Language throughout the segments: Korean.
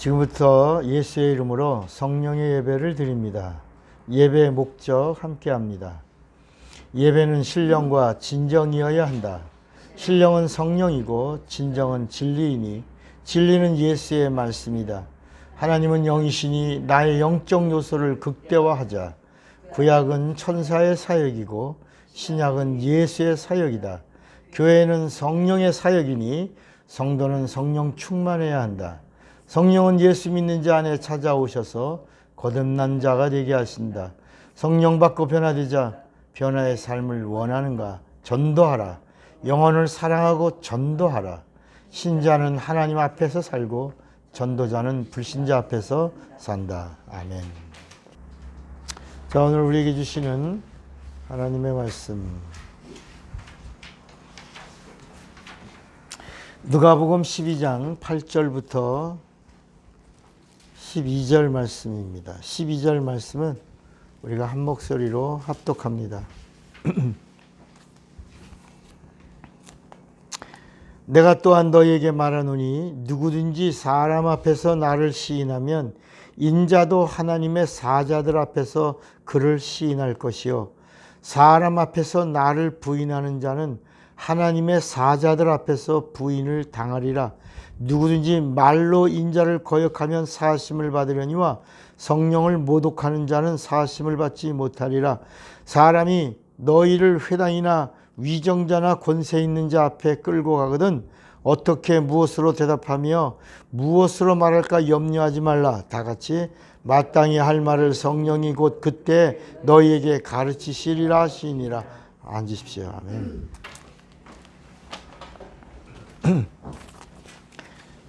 지금부터 예수의 이름으로 성령의 예배를 드립니다. 예배의 목적 함께 합니다. 예배는 신령과 진정이어야 한다. 신령은 성령이고 진정은 진리이니 진리는 예수의 말씀이다. 하나님은 영이시니 나의 영적 요소를 극대화하자. 구약은 천사의 사역이고 신약은 예수의 사역이다. 교회는 성령의 사역이니 성도는 성령 충만해야 한다. 성령은 예수 믿는 자 안에 찾아오셔서 거듭난 자가 되게 하신다. 성령 받고 변화되자 변화의 삶을 원하는가? 전도하라. 영혼을 사랑하고 전도하라. 신자는 하나님 앞에서 살고 전도자는 불신자 앞에서 산다. 아멘. 자, 오늘 우리에게 주시는 하나님의 말씀, 누가복음 12장 8절부터 12절 말씀입니다. 12절 말씀은 우리가 한 목소리로 합독합니다. 내가 또한 너희에게 말하노니 누구든지 사람 앞에서 나를 시인하면 인자도 하나님의 사자들 앞에서 그를 시인할 것이요 사람 앞에서 나를 부인하는 자는 하나님의 사자들 앞에서 부인을 당하리라. 누구든지 말로 인자를 거역하면 사하심을 받으려니와 성령을 모독하는 자는 사하심을 받지 못하리라. 사람이 너희를 회당이나 위정자나 권세 있는 자 앞에 끌고 가거든 어떻게 무엇으로 대답하며 무엇으로 말할까 염려하지 말라. 다 같이 마땅히 할 말을 성령이 곧 그때 너희에게 가르치시리라 하시니라. 앉으십시오. 아멘.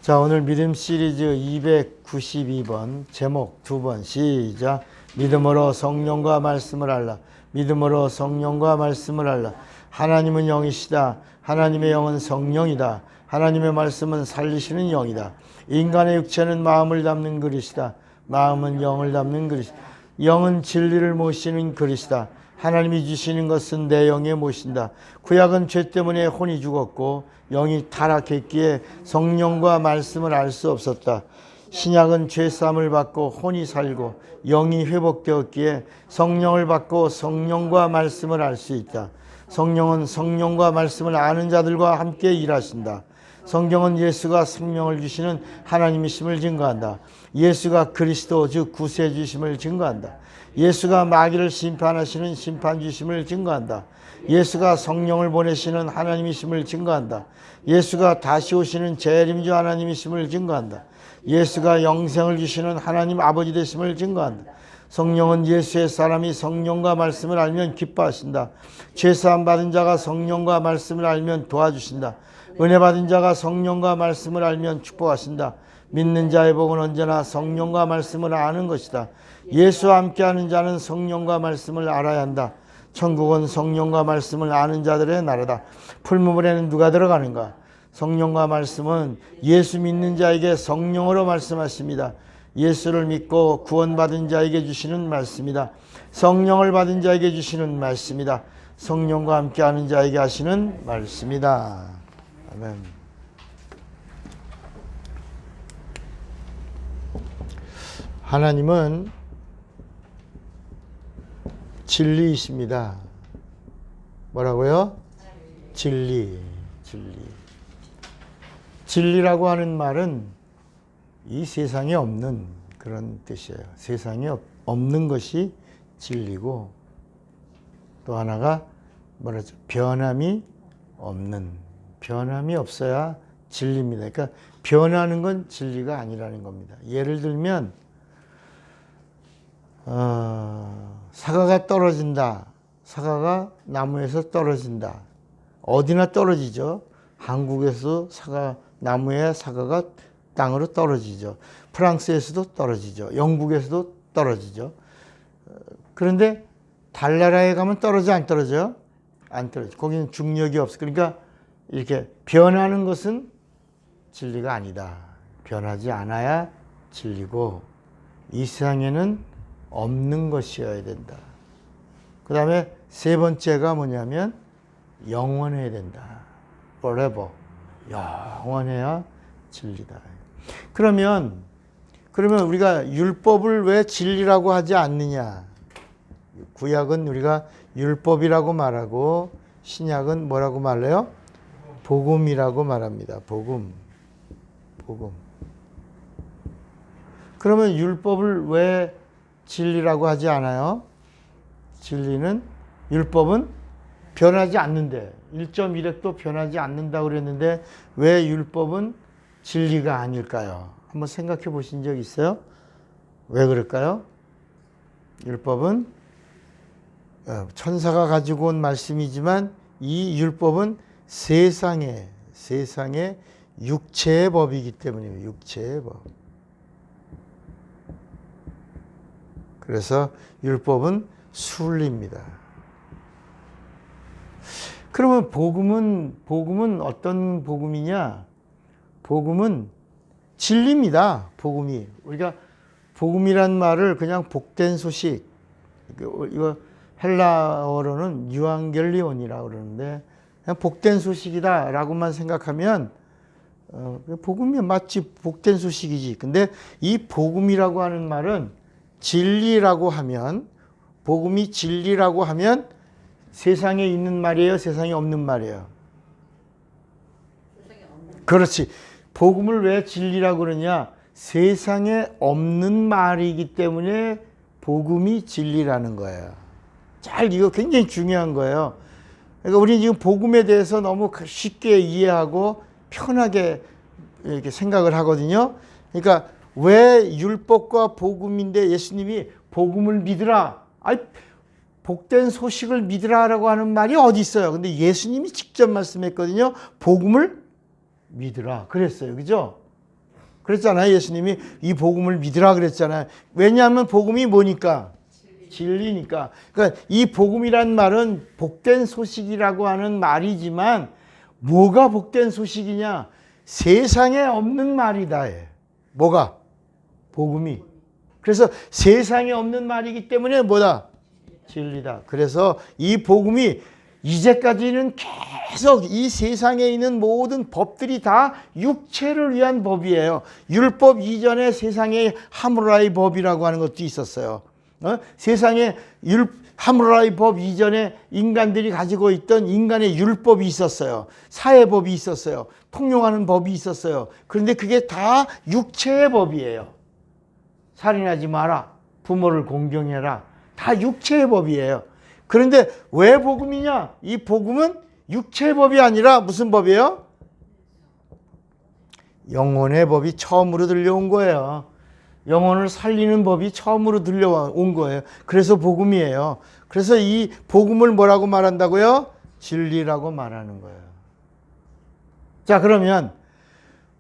자, 오늘 믿음 시리즈 292번 제목 2번 시작. 믿음으로 성령과 말씀을 알라. 믿음으로 성령과 말씀을 알라. 하나님은 영이시다. 하나님의 영은 성령이다. 하나님의 말씀은 살리시는 영이다. 인간의 육체는 마음을 담는 그릇이다. 마음은 영을 담는 그릇이다. 영은 진리를 모시는 그릇이다. 하나님이 주시는 것은 내 영에 모신다. 구약은 죄 때문에 혼이 죽었고 영이 타락했기에 성령과 말씀을 알 수 없었다. 신약은 죄사함을 받고 혼이 살고 영이 회복되었기에 성령을 받고 성령과 말씀을 알 수 있다. 성령은 성령과 말씀을 아는 자들과 함께 일하신다. 성경은 예수가 생명을 주시는 하나님이심을 증거한다. 예수가 그리스도 즉 구세주심을 증거한다. 예수가 마귀를 심판하시는 심판주심을 증거한다. 예수가 성령을 보내시는 하나님이심을 증거한다. 예수가 다시 오시는 재림주 하나님이심을 증거한다. 예수가 영생을 주시는 하나님 아버지 되심을 증거한다. 성령은 예수의 사람이 성령과 말씀을 알면 기뻐하신다. 죄사함 받은 자가 성령과 말씀을 알면 도와주신다. 은혜 받은 자가 성령과 말씀을 알면 축복하신다. 믿는 자의 복은 언제나 성령과 말씀을 아는 것이다. 예수와 함께하는 자는 성령과 말씀을 알아야 한다. 천국은 성령과 말씀을 아는 자들의 나라다. 풀무불에는 누가 들어가는가? 성령과 말씀은 예수 믿는 자에게 성령으로 말씀하십니다. 예수를 믿고 구원받은 자에게 주시는 말씀이다. 성령을 받은 자에게 주시는 말씀이다. 성령과 함께하는 자에게 하시는 말씀이다. 아멘. 하나님은 진리이십니다. 뭐라고요? 진리. 진리라고 하는 말은 이 세상에 없는 그런 뜻이에요. 세상에 없는 것이 진리고 또 하나가 뭐라죠? 변함이 없는. 변함이 없어야 진리입니다. 그러니까 변하는 건 진리가 아니라는 겁니다. 예를 들면 사과가 떨어진다. 사과가 나무에서 떨어진다. 어디나 떨어지죠. 한국에서 나무에 사과가 땅으로 떨어지죠. 프랑스에서도 떨어지죠. 영국에서도 떨어지죠. 그런데 달나라에 가면 떨어져 안 떨어져요? 안 떨어져. 거기는 중력이 없어. 그러니까 이렇게 변하는 것은 진리가 아니다. 변하지 않아야 진리고 이 세상에는 없는 것이어야 된다. 그 다음에 세 번째가 뭐냐면 영원해야 된다. forever. 영원해야 진리다. 그러면 그러면 우리가 율법을 왜 진리라고 하지 않느냐? 구약은 우리가 율법이라고 말하고 신약은 뭐라고 말해요? 복음이라고 말합니다. 복음. 그러면 율법을 왜 진리라고 하지 않아요? 율법은 변하지 않는데 1.1획도 변하지 않는다고 그랬는데 왜 율법은 진리가 아닐까요? 한번 생각해 보신 적 있어요? 왜 그럴까요? 율법은 천사가 가지고 온 말씀이지만 이 율법은 세상의 육체의 법이기 때문이에요. 육체의 법. 그래서 율법은 순리입니다. 그러면 복음은 어떤 복음이냐? 복음은 진리입니다. 복음이. 우리가 복음이란 말을 그냥 복된 소식, 이거 헬라어로는 유앙겔리온이라고 그러는데 그냥 복된 소식이다라고만 생각하면 복음이 마치 복된 소식이지. 근데 이 복음이라고 하는 말은 진리라고 하면, 복음이 진리라고 하면 세상에 있는 말이에요? 세상에 없는 말이에요? 그렇지. 복음을 왜 진리라고 그러냐? 세상에 없는 말이기 때문에 복음이 진리라는 거예요. 이거 굉장히 중요한 거예요. 그러니까 우리 지금 복음에 대해서 너무 쉽게 이해하고 편하게 이렇게 생각을 하거든요. 그러니까 왜 율법과 복음인데 예수님이 복음을 믿으라, 복된 소식을 믿으라라고 하는 말이 어디 있어요? 근데 예수님이 직접 말씀했거든요. 복음을 믿으라 그랬어요. 그죠? 그랬잖아요. 예수님이 이 복음을 믿으라 그랬잖아요. 왜냐하면 복음이 뭐니까? 진리니까. 그러니까 이 복음이란 말은 복된 소식이라고 하는 말이지만 뭐가 복된 소식이냐? 세상에 없는 말이다. 뭐가? 복음이. 그래서 세상에 없는 말이기 때문에 뭐다? 진리다. 그래서 이 복음이 이제까지는 계속 이 세상에 있는 모든 법들이 다 육체를 위한 법이에요. 율법 이전에 세상에 하물라의 법이라고 하는 것도 있었어요. 세상에 하물라의 법 이전에 인간들이 가지고 있던 인간의 율법이 있었어요. 사회법이 있었어요. 통용하는 법이 있었어요. 그런데 그게 다 육체의 법이에요. 살인하지 마라. 부모를 공경해라. 다 육체의 법이에요. 그런데 왜 복음이냐? 이 복음은 육체의 법이 아니라 무슨 법이에요? 영혼의 법이 처음으로 들려온 거예요. 영혼을 살리는 법이 처음으로 들려온 거예요. 그래서 복음이에요. 그래서 이 복음을 뭐라고 말한다고요? 진리라고 말하는 거예요. 자, 그러면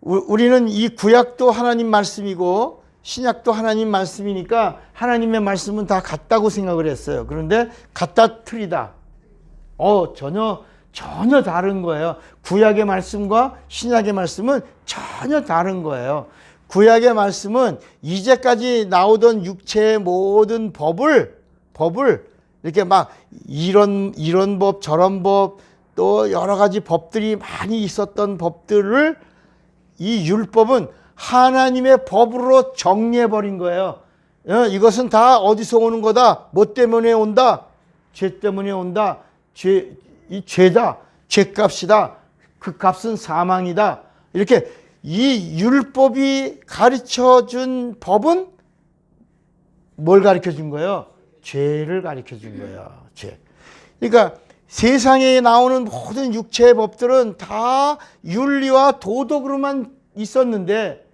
우리는 이 구약도 하나님 말씀이고 신약도 하나님 말씀이니까 하나님의 말씀은 다 같다고 생각을 했어요. 그런데 같다 틀리다. 전혀 다른 거예요. 구약의 말씀과 신약의 말씀은 전혀 다른 거예요. 구약의 말씀은 이제까지 나오던 육체의 모든 법을 이렇게 막 이런 법 저런 법 또 여러 가지 법들이 많이 있었던 법들을 이 율법은 하나님의 법으로 정리해버린 거예요. 이것은 다 어디서 오는 거다? 뭐 때문에 온다? 죄 때문에 온다. 죄다. 죄값이다. 그 값은 사망이다. 이렇게 이 율법이 가르쳐준 법은 뭘 가르쳐준 거예요? 죄를 가르쳐준 거예요. 죄. 그러니까 세상에 나오는 모든 육체의 법들은 다 윤리와 도덕으로만 있었는데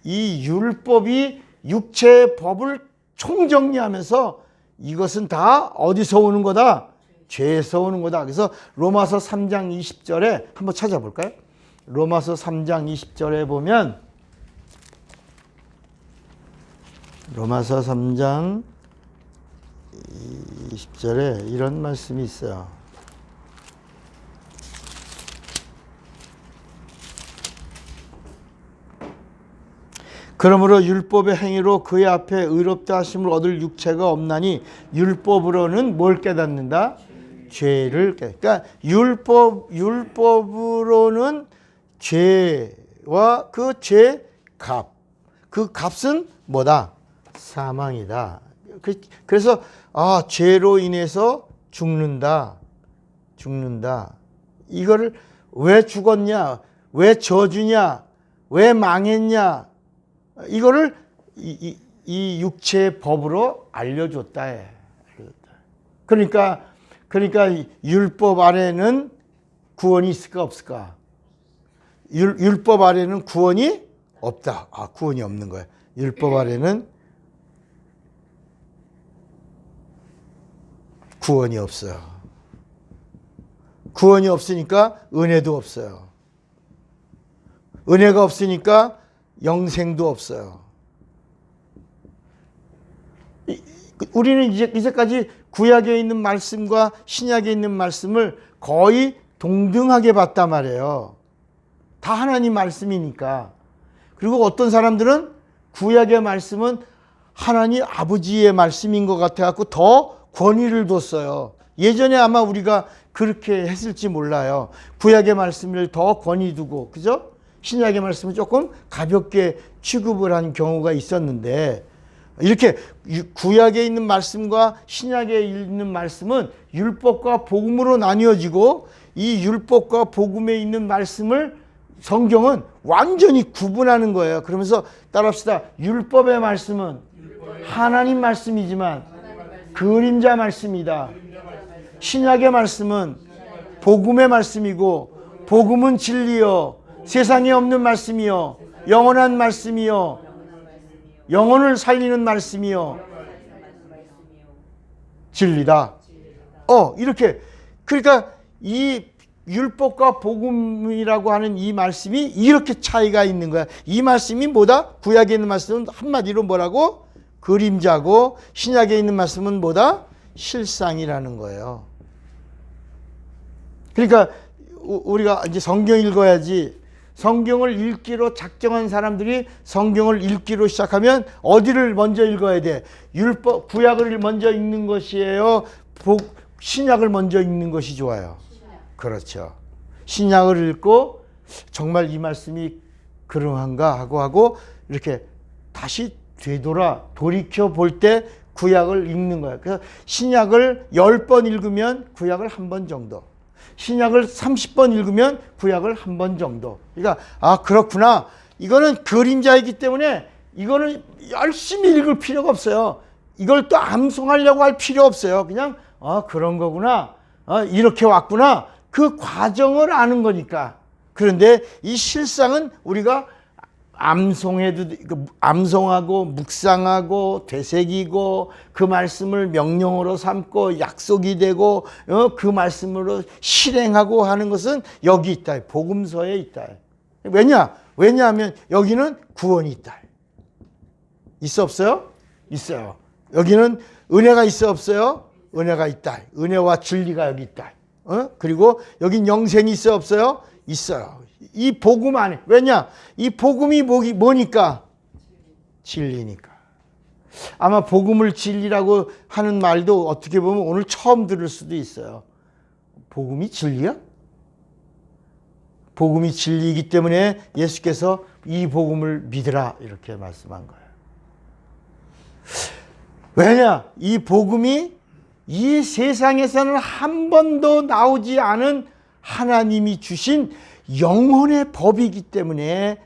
이 율법이 육체의 법을 총정리하면서 이것은 다 어디서 오는 거다? 죄에서 오는 거다. 그래서 로마서 3장 20절에 한번 찾아볼까요? 로마서 3장 20절에 보면 로마서 3장 20절에 이런 말씀이 있어요. 그러므로 율법의 행위로 그의 앞에 의롭다 하심을 얻을 육체가 없나니 율법으로는 뭘 깨닫는다? 죄를 깨닫는다. 그러니까 율법으로는 죄와 그 죄 값. 그 값은 뭐다? 사망이다. 그래서 죄로 인해서 죽는다. 이거를 왜 죽었냐? 왜 저주냐? 왜 망했냐? 이거를 이 육체의 법으로 알려줬다. 그러니까 율법 아래는 구원이 있을까 없을까? 율법 아래는 구원이 없다. 구원이 없는 거야. 율법 아래는 구원이 없어요. 구원이 없으니까 은혜도 없어요. 은혜가 없으니까 영생도 없어요. 우리는 이제까지 구약에 있는 말씀과 신약에 있는 말씀을 거의 동등하게 봤단 말이에요. 다 하나님 말씀이니까. 그리고 어떤 사람들은 구약의 말씀은 하나님 아버지의 말씀인 것 같아갖고 더 권위를 뒀어요. 예전에 아마 우리가 그렇게 했을지 몰라요. 구약의 말씀을 더 권위 두고, 그죠? 신약의 말씀은 조금 가볍게 취급을 한 경우가 있었는데, 이렇게 구약에 있는 말씀과 신약에 있는 말씀은 율법과 복음으로 나뉘어지고, 이 율법과 복음에 있는 말씀을 성경은 완전히 구분하는 거예요. 그러면서 따라합시다. 율법의 말씀은 하나님 말씀이지만 그림자 말씀이다. 신약의 말씀은 복음의 말씀이고, 복음은 진리요 세상에 없는 말씀이요 영원한 말씀이요 영혼을 살리는 말씀이요 진리다. 이렇게, 그러니까 이 율법과 복음이라고 하는 이 말씀이 이렇게 차이가 있는 거야. 이 말씀이 뭐다? 구약에 있는 말씀은 한마디로 뭐라고? 그림자고, 신약에 있는 말씀은 뭐다? 실상이라는 거예요. 그러니까 우리가 이제 성경 읽어야지, 성경을 읽기로 작정한 사람들이 성경을 읽기로 시작하면 어디를 먼저 읽어야 돼? 율법, 구약을 먼저 읽는 것이에요? 신약을 먼저 읽는 것이 좋아요? 그렇죠. 신약을 읽고 정말 이 말씀이 그러한가 하고 이렇게 다시 돌이켜 볼 때 구약을 읽는 거예요. 그래서 신약을 10번 읽으면 구약을 한 번 정도, 신약을 30번 읽으면 구약을 한 번 정도. 그러니까 그렇구나. 이거는 그림자이기 때문에 이거는 열심히 읽을 필요가 없어요. 이걸 또 암송하려고 할 필요 없어요. 그냥 그런 거구나. 이렇게 왔구나. 그 과정을 아는 거니까. 그런데 이 실상은 우리가 암송하고 묵상하고 되새기고 그 말씀을 명령으로 삼고 약속이 되고 그 말씀으로 실행하고 하는 것은 여기 있다. 복음서에 있다. 왜냐하면 여기는 구원이 있다. 있어 없어요? 있어요. 여기는 은혜가 있어 없어요? 은혜가 있다. 은혜와 진리가 여기 있다. 그리고 여긴 영생이 있어 없어요? 있어요. 이 복음 안에. 왜냐? 이 복음이 뭐니까? 진리니까. 아마 복음을 진리라고 하는 말도 어떻게 보면 오늘 처음 들을 수도 있어요. 복음이 진리야? 복음이 진리이기 때문에 예수께서 이 복음을 믿으라 이렇게 말씀한 거예요. 왜냐? 이 복음이 이 세상에서는 한 번도 나오지 않은 하나님이 주신 영혼의 법이기 때문에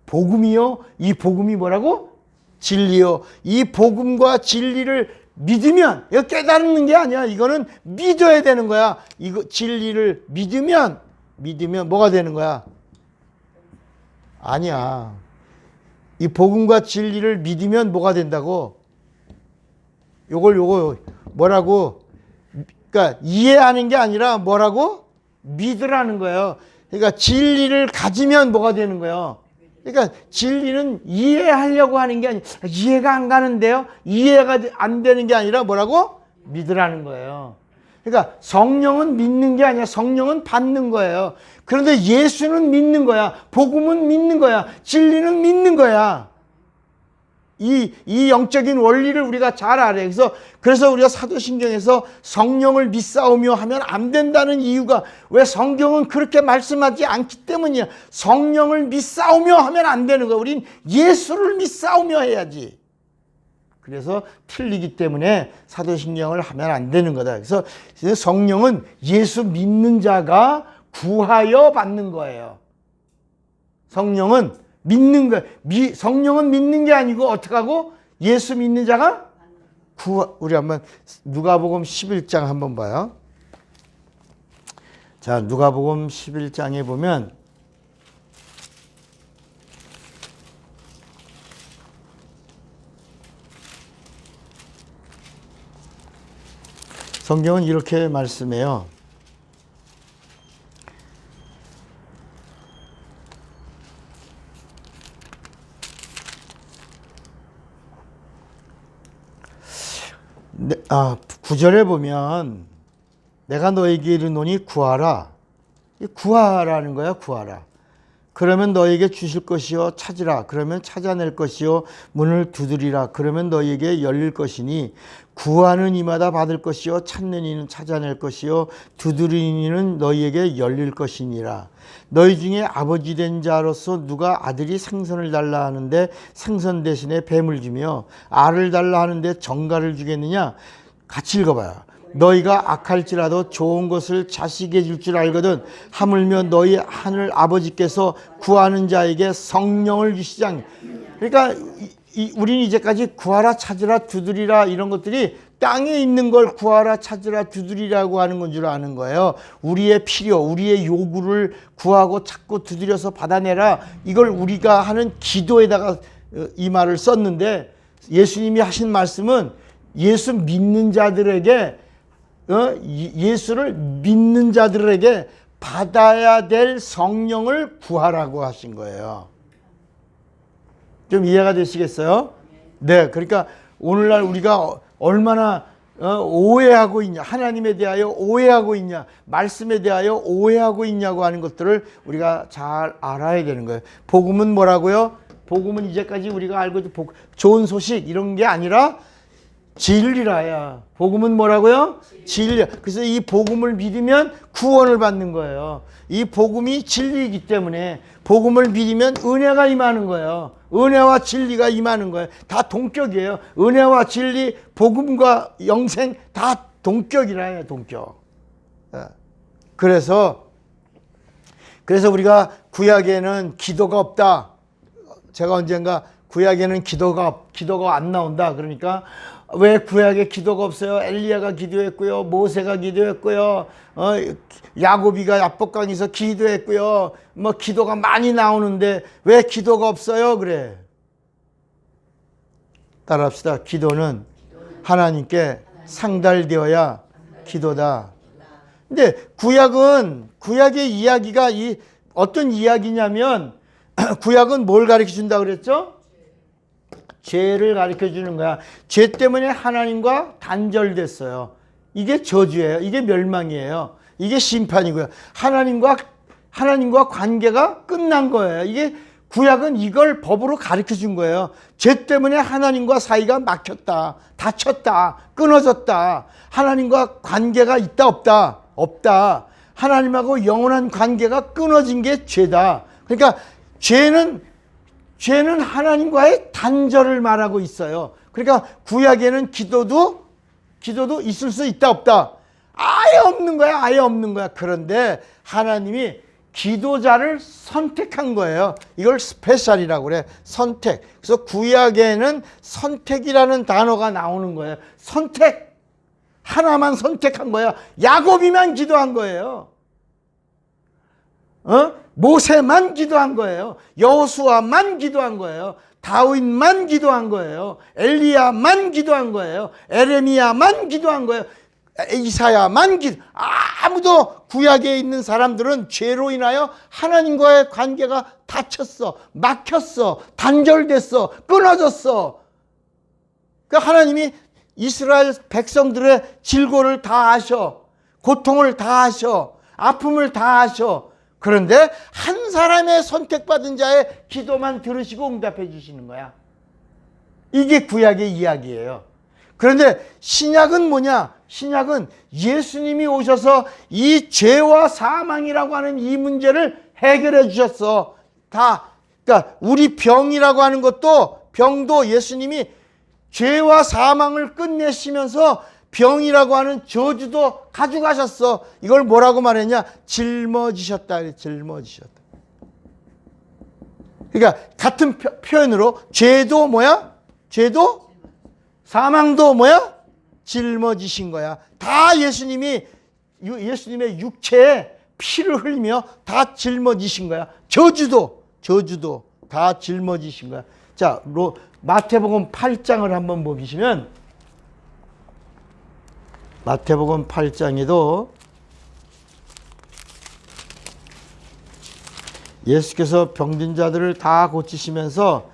복음이요. 이 복음이 뭐라고? 진리요. 이 복음과 진리를 믿으면, 이거 깨닫는 게 아니야. 이거는 믿어야 되는 거야. 이거 진리를 믿으면 뭐가 되는 거야? 아니야. 이 복음과 진리를 믿으면 뭐가 된다고? 요거 뭐라고? 그러니까 이해하는 게 아니라 뭐라고? 믿으라는 거예요. 그러니까 진리를 가지면 뭐가 되는 거예요? 그러니까 진리는 이해하려고 하는 게 아니라 이해가 안 가는데요. 이해가 안 되는 게 아니라 뭐라고? 믿으라는 거예요. 그러니까 성령은 믿는 게 아니라 성령은 받는 거예요. 그런데 예수는 믿는 거야. 복음은 믿는 거야. 진리는 믿는 거야. 이 영적인 원리를 우리가 잘 알아요. 그래서 우리가 사도신경에서 성령을 믿사오며 하면 안 된다는 이유가 왜 성경은 그렇게 말씀하지 않기 때문이야. 성령을 믿사오며 하면 안 되는 거야. 우린 예수를 믿사오며 해야지. 그래서 틀리기 때문에 사도신경을 하면 안 되는 거다. 그래서 성령은 예수 믿는 자가 구하여 받는 거예요. 성령은 믿는 거, 성령은 믿는 게 아니고 어떻게 하고 예수 믿는 자가 우리 한번 누가복음 11장 한번 봐요. 자, 누가복음 11장에 보면 성경은 이렇게 말씀해요. 네, 9절에 보면 내가 너에게 이르노니 구하라. 구하라는 거야, 구하라. 그러면 너에게 주실 것이요 찾으라. 그러면 찾아낼 것이요 문을 두드리라. 그러면 너에게 열릴 것이니 구하는 이마다 받을 것이요 찾는 이는 찾아낼 것이요 두드리는 이는 너희에게 열릴 것이니라. 너희 중에 아버지 된 자로서 누가 아들이 생선을 달라 하는데 생선 대신에 뱀을 주며 알을 달라 하는데 정갈을 주겠느냐. 같이 읽어봐요. 너희가 악할지라도 좋은 것을 자식에게 줄 줄 알거든 하물며 너희 하늘 아버지께서 구하는 자에게 성령을 주시지 않. 그러니까 우리는 이제까지 구하라 찾으라 두드리라 이런 것들이 땅에 있는 걸 구하라 찾으라 두드리라고 하는 건 줄 아는 거예요. 우리의 필요, 우리의 요구를 구하고 찾고 두드려서 받아내라. 이걸 우리가 하는 기도에다가 이 말을 썼는데 예수님이 하신 말씀은 예수 믿는 자들에게 예수를 믿는 자들에게 받아야 될 성령을 구하라고 하신 거예요. 좀 이해가 되시겠어요? 네, 그러니까 오늘날 우리가 얼마나 오해하고 있냐, 하나님에 대하여 오해하고 있냐, 말씀에 대하여 오해하고 있냐고 하는 것들을 우리가 잘 알아야 되는 거예요. 복음은 뭐라고요? 복음은 이제까지 우리가 알고 있는 좋은 소식 이런 게 아니라 진리라야. 복음은 뭐라고요? 진리. 그래서 이 복음을 믿으면 구원을 받는 거예요. 이 복음이 진리이기 때문에 복음을 믿으면 은혜가 임하는 거예요. 은혜와 진리가 임하는 거예요. 다 동격이에요. 은혜와 진리, 복음과 영생 다 동격이라요. 동격. 그래서 우리가 구약에는 기도가 없다. 제가 언젠가 구약에는 기도가 안 나온다. 그러니까 왜 구약에 기도가 없어요? 엘리야가 기도했고요. 모세가 기도했고요. 야고비가 야복강에서 기도했고요. 뭐 기도가 많이 나오는데 왜 기도가 없어요? 그래. 따라합시다. 기도는 하나님께 상달되어야 기도다. 근데 구약의 이야기가 어떤 이야기냐면 구약은 뭘 가르쳐 준다 그랬죠? 죄를 가르쳐 주는 거야. 죄 때문에 하나님과 단절됐어요. 이게 저주예요. 이게 멸망이에요. 이게 심판이고요. 하나님과 관계가 끝난 거예요. 이게 구약은 이걸 법으로 가르쳐 준 거예요. 죄 때문에 하나님과 사이가 막혔다. 닫혔다. 끊어졌다. 하나님과 관계가 있다 없다. 없다. 하나님하고 영원한 관계가 끊어진 게 죄다. 그러니까 죄는 하나님과의 단절을 말하고 있어요. 그러니까 구약에는 기도도 있을 수 있다 없다. 아예 없는 거야. 아예 없는 거야. 그런데 하나님이 기도자를 선택한 거예요. 이걸 스페셜이라고 그래. 선택. 그래서 구약에는 선택이라는 단어가 나오는 거예요. 선택. 하나만 선택한 거야. 야곱이만 기도한 거예요. 모세만 기도한 거예요. 여호수아만 기도한 거예요. 다윗만 기도한 거예요. 엘리야만 기도한 거예요. 에레미야만 기도한 거예요. 이사야만 아무도 구약에 있는 사람들은 죄로 인하여 하나님과의 관계가 닫혔어. 막혔어. 단절됐어. 끊어졌어. 그러니까 하나님이 이스라엘 백성들의 질고를 다 아셔. 고통을 다 아셔. 아픔을 다 아셔. 그런데 한 사람의 선택받은 자의 기도만 들으시고 응답해 주시는 거야. 이게 구약의 이야기예요. 그런데 신약은 뭐냐? 신약은 예수님이 오셔서 이 죄와 사망이라고 하는 이 문제를 해결해 주셨어. 그러니까 우리 병이라고 하는 것도, 병도 예수님이 죄와 사망을 끝내시면서 병이라고 하는 저주도 가져가셨어. 이걸 뭐라고 말했냐? 짊어지셨다. 짊어지셨다. 그러니까 같은 표현으로 죄도 뭐야? 죄도 사망도 뭐야? 짊어지신 거야. 다 예수님의 육체에 피를 흘리며 다 짊어지신 거야. 저주도 다 짊어지신 거야. 자, 마태복음 8장을 한번 보시면, 마태복음 8장에도 예수께서 병든 자들을 다 고치시면서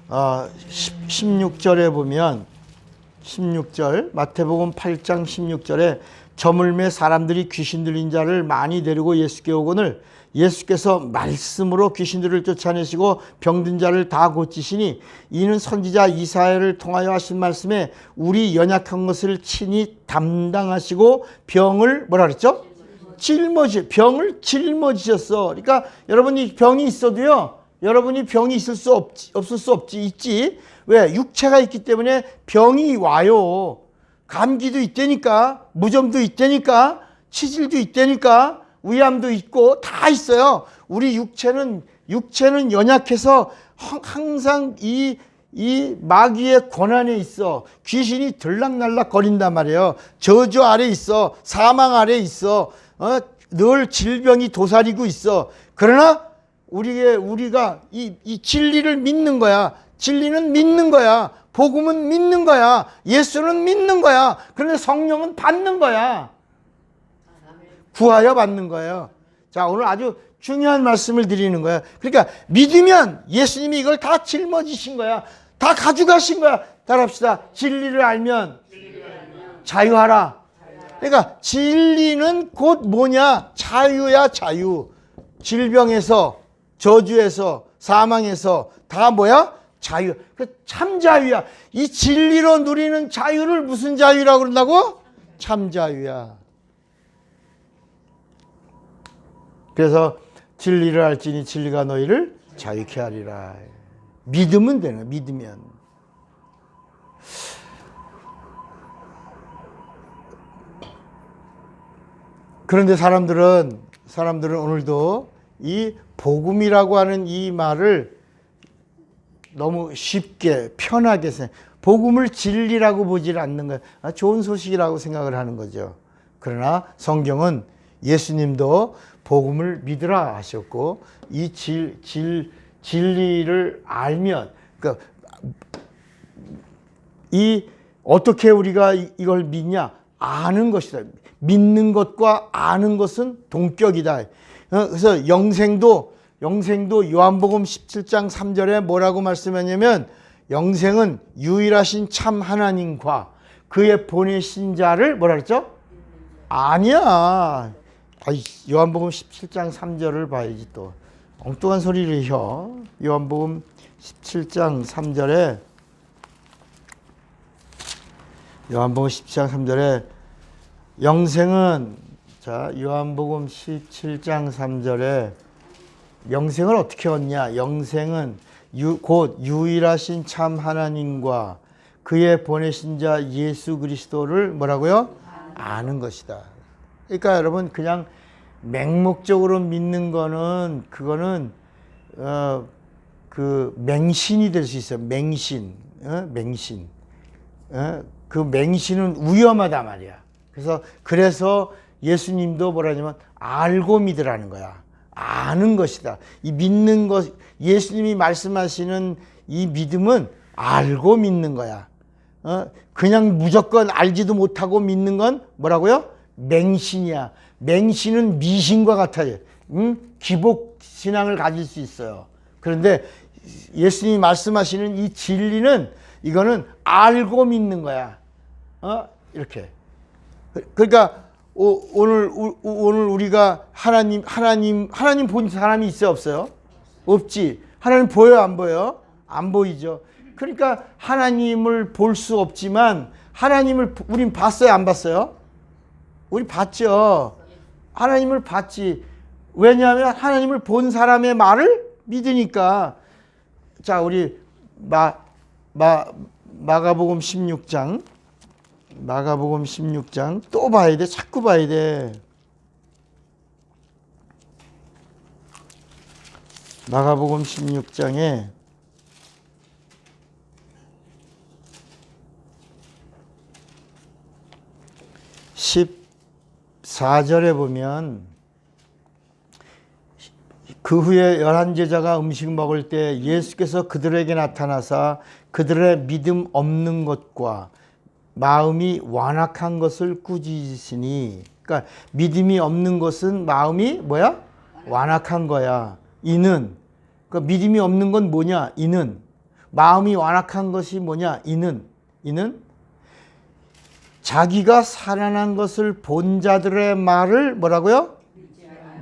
16절에 보면, 16절, 마태복음 8장 16절에 저물매 사람들이 귀신 들린 자를 많이 데리고 예수께 오거늘 예수께서 말씀으로 귀신들을 쫓아내시고 병든 자를 다 고치시니 이는 선지자 이사야를 통하여 하신 말씀에 우리 연약한 것을 친히 담당하시고 병을 뭐라 그랬죠? 병을 짊어지셨어. 그러니까 여러분이 병이 있어도요, 여러분이 병이 없을 수 없지, 있지. 왜? 육체가 있기 때문에 병이 와요. 감기도 있다니까, 무좀도 있다니까, 치질도 있다니까, 위암도 있고 다 있어요. 우리 육체는 연약해서 항상 이 마귀의 권한에 있어. 귀신이 들락날락 거린단 말이에요. 저주 아래 있어. 사망 아래 있어. 늘 질병이 도사리고 있어. 그러나 우리가 이 진리를 믿는 거야. 진리는 믿는 거야. 복음은 믿는 거야. 예수는 믿는 거야. 그런데 성령은 받는 거야. 구하여 받는 거예요. 자, 오늘 아주 중요한 말씀을 드리는 거야. 그러니까 믿으면 예수님이 이걸 다 짊어지신 거야. 다 가져가신 거야. 따라합시다. 진리를 알면 자유하라. 그러니까 진리는 곧 뭐냐? 자유야, 자유. 질병에서, 저주에서, 사망에서 다 뭐야? 자유. 참 자유야. 이 진리로 누리는 자유를 무슨 자유라고 그런다고? 참 자유야. 그래서 진리를 알지니 진리가 너희를 자유케 하리라. 믿으면 되는 거야. 믿으면. 그런데 사람들은 오늘도 이 복음이라고 하는 이 말을 너무 쉽게 편하게 복음을 진리라고 보질 않는 거예요. 좋은 소식이라고 생각을 하는 거죠. 그러나 성경은 예수님도 복음을 믿으라 하셨고 이 진리를 알면, 그러니까 어떻게 우리가 이걸 믿냐? 아는 것이다. 믿는 것과 아는 것은 동격이다. 그래서 영생도 요한복음 17장 3절에 뭐라고 말씀하냐면, 영생은 유일하신 참 하나님과 그의 보내신 자를 뭐라 그랬죠? 아니야. 요한복음 17장 3절을 봐야지 또. 엉뚱한 소리를 혀. 요한복음 17장 3절에 요한복음 17장 3절에 영생은, 자, 요한복음 17장 3절에 영생을 어떻게 얻냐? 영생은 곧 유일하신 참 하나님과 그의 보내신 자 예수 그리스도를 뭐라고요? 아는 것이다. 그러니까 여러분, 그냥 맹목적으로 믿는 거는, 그거는 그 맹신이 될 수 있어요. 맹신. 그 맹신은 위험하다 말이야. 그래서 예수님도 뭐라냐면 알고 믿으라는 거야. 아는 것이다. 이 믿는 것, 예수님이 말씀하시는 이 믿음은 알고 믿는 거야. 그냥 무조건 알지도 못하고 믿는 건 뭐라고요? 맹신이야. 맹신은 미신과 같아요. 기복 신앙을 가질 수 있어요. 그런데 예수님이 말씀하시는 이 진리는, 이거는 알고 믿는 거야. 이렇게. 그러니까 오늘 우리가 하나님 본 사람이 있어요, 없어요? 없지. 하나님 보여요, 안 보여요? 안 보이죠. 그러니까 하나님을 볼 수 없지만 하나님을 우린 봤어요, 안 봤어요? 우리 봤죠. 하나님을 봤지. 왜냐하면 하나님을 본 사람의 말을 믿으니까. 자, 우리 마가복음 16장. 마가복음 16장 또 봐야 돼. 자꾸 봐야 돼. 마가복음 16장에 14절에 보면 그 후에 11제자가 음식 먹을 때 예수께서 그들에게 나타나사 그들의 믿음 없는 것과 마음이 완악한 것을 꾸짖으시니, 그러니까 믿음이 없는 것은 마음이 뭐야? 완악한 거야. 이는, 그러니까 믿음이 없는 건 뭐냐? 이는 마음이 완악한 것이 뭐냐? 이는 자기가 살아난 것을 본 자들의 말을 뭐라고요?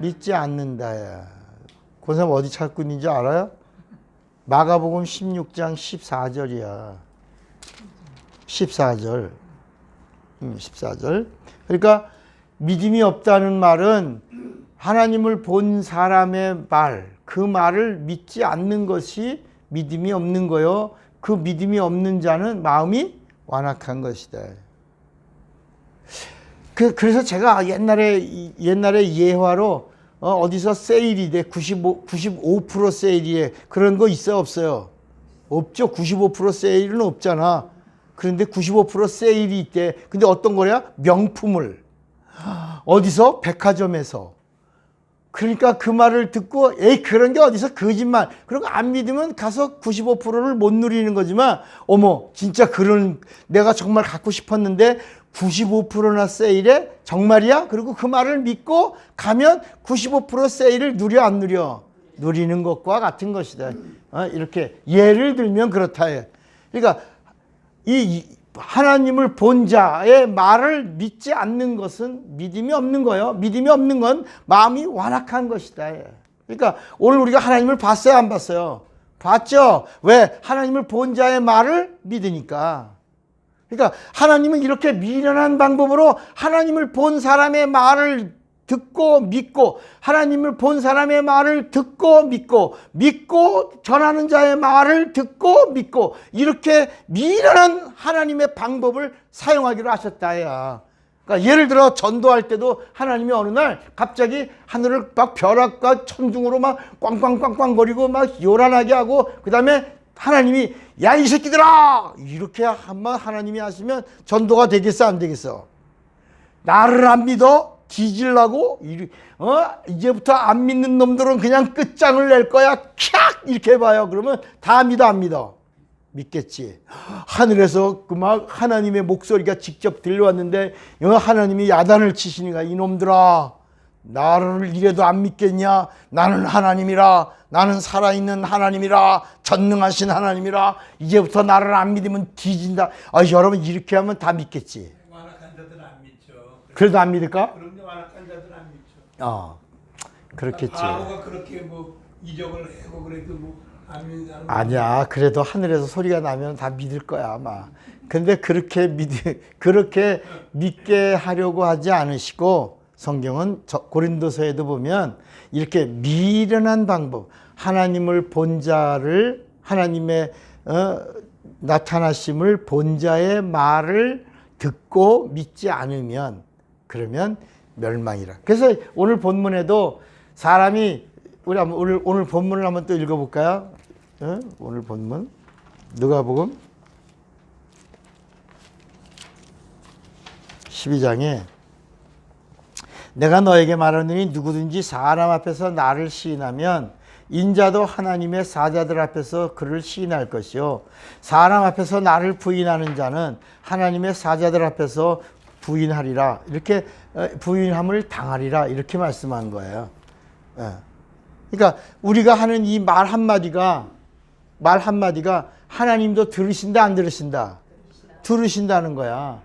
믿지 않는다야. 그 사람 어디 찾고 있는지 알아요? 마가복음 16장 14절이야. 14절. 14절. 그러니까 믿음이 없다는 말은 하나님을 본 사람의 말, 그 말을 믿지 않는 것이 믿음이 없는 거요. 그 믿음이 없는 자는 마음이 완악한 것이다. 그래서 제가 옛날에 예화로 어디서 세일이 돼 95% 세일이에 그런 거 있어요, 없어요? 없죠. 95% 세일은 없잖아. 그런데 95% 세일이 있대. 근데 어떤 거냐? 명품을. 어디서? 백화점에서. 그러니까 그 말을 듣고 에이 그런 게 어디서 거짓말. 그리고 안 믿으면 가서 95%를 못 누리는 거지만 어머 진짜 그런 내가 정말 갖고 싶었는데 95%나 세일에 정말이야? 그리고 그 말을 믿고 가면 95% 세일을 누려 안 누려? 누리는 것과 같은 것이다. 이렇게 예를 들면 그렇다. 그러니까 이 하나님을 본 자의 말을 믿지 않는 것은 믿음이 없는 거예요. 믿음이 없는 건 마음이 완악한 것이다. 그러니까 오늘 우리가 하나님을 봤어요, 안 봤어요? 봤죠? 왜? 하나님을 본 자의 말을 믿으니까. 그러니까 하나님은 이렇게 미련한 방법으로 하나님을 본 사람의 말을 듣고 믿고, 하나님을 본 사람의 말을 듣고 믿고, 믿고 전하는 자의 말을 듣고 믿고, 이렇게 미련한 하나님의 방법을 사용하기로 하셨다야. 그러니까 예를 들어 전도할 때도 하나님이 어느 날 갑자기 하늘을 막 벼락과 천둥으로 막 꽝꽝꽝꽝 거리고 막 요란하게 하고, 그 다음에 하나님이 야 이 새끼들아 이렇게 한번 하나님이 하시면 전도가 되겠어, 안 되겠어? 나를 안 믿어? 뒤질라고? 이제부터 안 믿는 놈들은 그냥 끝장을 낼 거야. 캬! 이렇게 해봐요. 그러면 다 믿어, 안 믿어? 믿겠지. 하늘에서 그 막 하나님의 목소리가 직접 들려왔는데 하나님이 야단을 치시니까 이놈들아 나를 이래도 안 믿겠냐? 나는 하나님이라. 나는 살아있는 하나님이라. 전능하신 하나님이라. 이제부터 나를 안 믿으면 뒤진다. 여러분 이렇게 하면 다 믿겠지. 완악한 자들은 안 믿죠. 그래도 안 믿을까? 그런데 완악한 자들은 안 믿죠. 그렇겠지. 바보가 그렇게 뭐 이적을 하고 그래도 뭐 안 믿는 아니야. 그래도 하늘에서 소리가 나면 다 믿을 거야 아마. 근데 그렇게 믿게 하려고 하지 않으시고, 성경은 고린도서에도 보면 이렇게 미련한 방법, 하나님을 본 자를, 하나님의 나타나심을 본 자의 말을 듣고 믿지 않으면 그러면 멸망이라. 그래서 오늘 본문에도 사람이 오늘 본문을 한번 또 읽어볼까요? 오늘 본문 누가복음 12장에 내가 너에게 말하노니 누구든지 사람 앞에서 나를 시인하면 인자도 하나님의 사자들 앞에서 그를 시인할 것이요 사람 앞에서 나를 부인하는 자는 하나님의 사자들 앞에서 부인하리라. 이렇게 부인함을 당하리라. 이렇게 말씀한 거예요. 그러니까 우리가 하는 이 말 한마디가 하나님도 들으신다, 안 들으신다? 들으신다는 거야.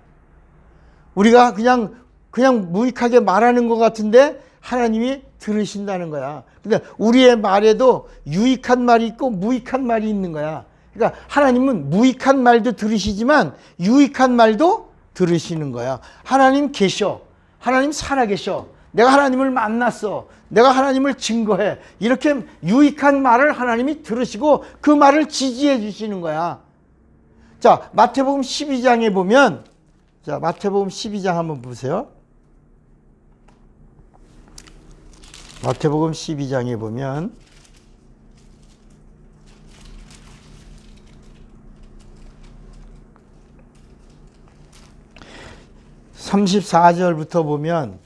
우리가 그냥 무익하게 말하는 것 같은데 하나님이 들으신다는 거야. 근데 우리의 말에도 유익한 말이 있고 무익한 말이 있는 거야. 그러니까 하나님은 무익한 말도 들으시지만 유익한 말도 들으시는 거야. 하나님 계셔. 하나님 살아계셔. 내가 하나님을 만났어. 내가 하나님을 증거해. 이렇게 유익한 말을 하나님이 들으시고 그 말을 지지해 주시는 거야. 자, 마태복음 12장에 보면, 자, 마태복음 12장 한번 보세요. 마태복음 12장에 보면 34절부터 보면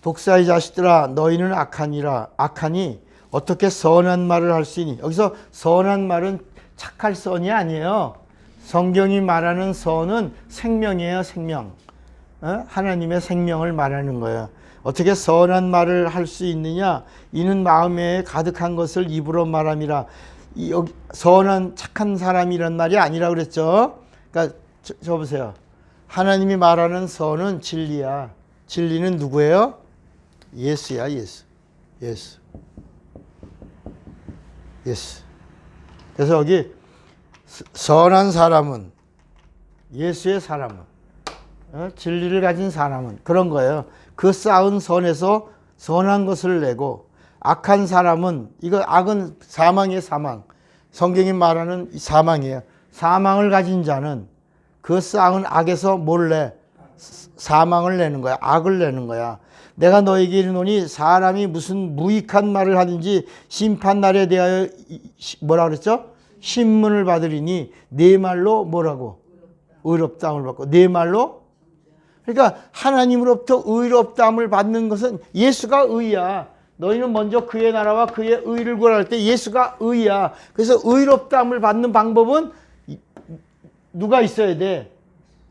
독사의 자식들아 너희는 악하니 어떻게 선한 말을 할 수 있니? 여기서 선한 말은 착할 선이 아니에요. 성경이 말하는 선은 생명이에요. 생명. 하나님의 생명을 말하는 거예요. 어떻게 선한 말을 할 수 있느냐? 이는 마음에 가득한 것을 입으로 말함이라. 여기 선한 착한 사람이란 말이 아니라 그랬죠. 그러니까 저 보세요. 하나님이 말하는 선은 진리야. 진리는 누구예요? 예수야. 예수. 그래서 여기 선한 사람은, 예수의 사람은, 진리를 가진 사람은 그런 거예요. 그 쌓은 선에서 선한 것을 내고, 악한 사람은, 이거 악은 사망이에요. 사망. 성경이 말하는 사망이에요. 사망을 가진 자는 그 쌓은 악에서 몰래 사망을 내는 거야. 악을 내는 거야. 내가 너에게 이르노니 사람이 무슨 무익한 말을 하든지 심판날에 대하여 뭐라 그랬죠? 신문을 받으리니 네 말로 뭐라고? 의롭다함을 받고. 네 말로? 그러니까 하나님으로부터 의롭다함을 받는 것은 예수가 의야. 너희는 먼저 그의 나라와 그의 의를 구할 때 예수가 의야. 그래서 의롭다함을 받는 방법은 누가 있어야 돼?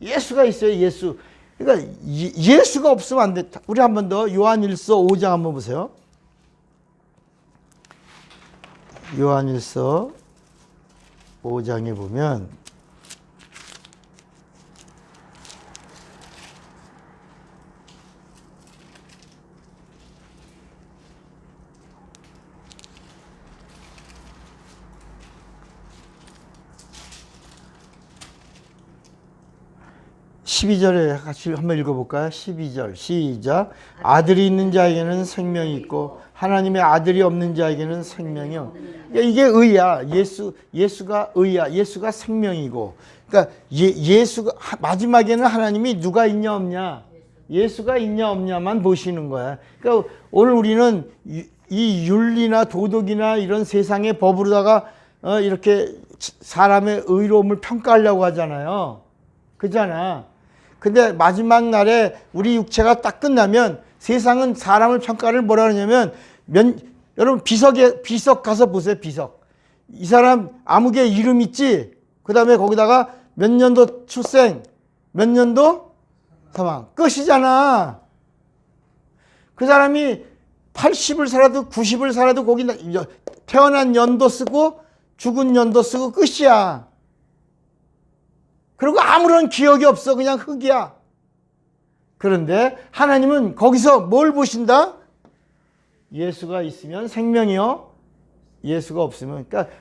예수가 있어요. 예수. 그러니까 예수가 없으면 안 돼. 우리 한 번 더 요한일서 5장 한번 보세요. 요한일서 5장에 보면 (12절에) 같이 한번 읽어볼까요? 12절 시작. 아들이 있는 자에게는 생명이 있고 하나님의 아들이 없는 자에게는 생명이 없다. 이게 의야. 예수가 의야. 예수가 생명이고. 그러니까 예수가 마지막에는 하나님이 누가 있냐 없냐, 예수가 있냐 없냐만 보시는 거야. 그러니까 오늘 우리는 이 윤리나 도덕이나 이런 세상의 법으로다가 이렇게 사람의 의로움을 평가하려고 하잖아요. 그잖아. 근데 마지막 날에 우리 육체가 딱 끝나면 세상은 사람을 평가를 뭐라 하냐면, 여러분 비석 가서 보세요. 비석. 이 사람 아무개 이름 있지? 그 다음에 거기다가 몇 년도 출생, 몇 년도 사망. 끝이잖아. 그 사람이 80을 살아도 90을 살아도 거기 태어난 연도 쓰고 죽은 연도 쓰고 끝이야. 그리고 아무런 기억이 없어. 그냥 흙이야. 그런데 하나님은 거기서 뭘 보신다? 예수가 있으면 생명이요. 예수가 없으면. 그러니까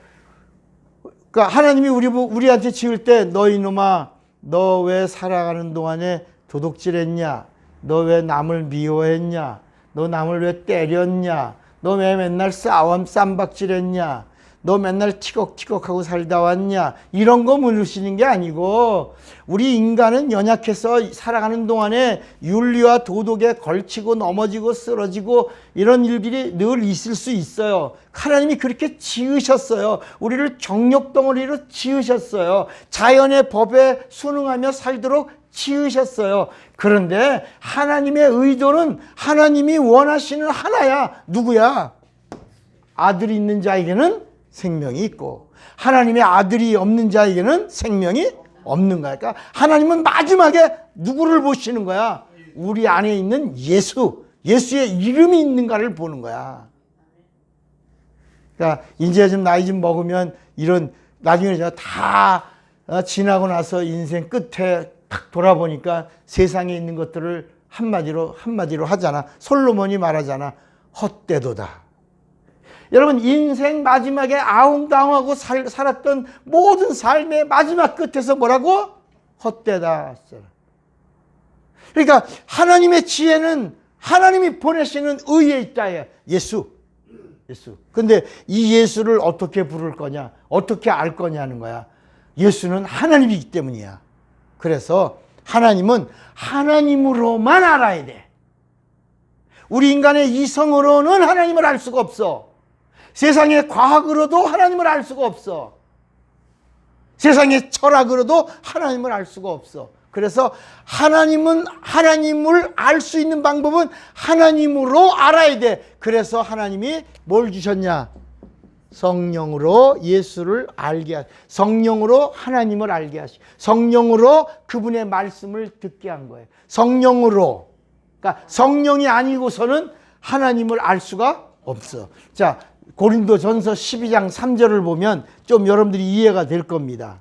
하나님이 우리한테 지을 때, 너 이놈아, 너 왜 살아가는 동안에 도둑질했냐? 너 왜 남을 미워했냐? 너 남을 왜 때렸냐? 너 왜 맨날 쌈박질했냐? 너 맨날 티격티격하고 살다 왔냐? 이런 거 물으시는 게 아니고, 우리 인간은 연약해서 살아가는 동안에 윤리와 도덕에 걸치고 넘어지고 쓰러지고 이런 일들이 늘 있을 수 있어요. 하나님이 그렇게 지으셨어요. 우리를 정욕덩어리로 지으셨어요. 자연의 법에 순응하며 살도록 지으셨어요. 그런데 하나님의 의도는 하나님이 원하시는 하나야. 누구야? 아들이 있는 자에게는 생명이 있고 하나님의 아들이 없는 자에게는 생명이 없는 거야. 그러니까 하나님은 마지막에 누구를 보시는 거야? 우리 안에 있는 예수의 이름이 있는가를 보는 거야. 그러니까 이제 좀 나이 좀 먹으면 이런, 나중에 다 지나고 나서 인생 끝에 딱 돌아보니까 세상에 있는 것들을 한마디로 하잖아. 솔로몬이 말하잖아. 헛되도다. 여러분 인생 마지막에 아웅다웅하고 살았던 모든 삶의 마지막 끝에서 뭐라고? 헛되다. 그러니까 하나님의 지혜는 하나님이 보내시는 의에 있다. 예수. 근데 이 예수를 어떻게 부를 거냐? 어떻게 알 거냐는 거야. 예수는 하나님이기 때문이야. 그래서 하나님은 하나님으로만 알아야 돼. 우리 인간의 이성으로는 하나님을 알 수가 없어. 세상의 과학으로도 하나님을 알 수가 없어. 세상의 철학으로도 하나님을 알 수가 없어. 그래서 하나님은 하나님을 알 수 있는 방법은 하나님으로 알아야 돼. 그래서 하나님이 뭘 주셨냐? 성령으로 예수를 알게 하시, 성령으로 하나님을 알게 하시, 성령으로 그분의 말씀을 듣게 한 거예요. 성령으로. 그러니까 성령이 아니고서는 하나님을 알 수가 없어. 자, 고린도전서 12장 3절을 보면 좀 여러분들이 이해가 될 겁니다.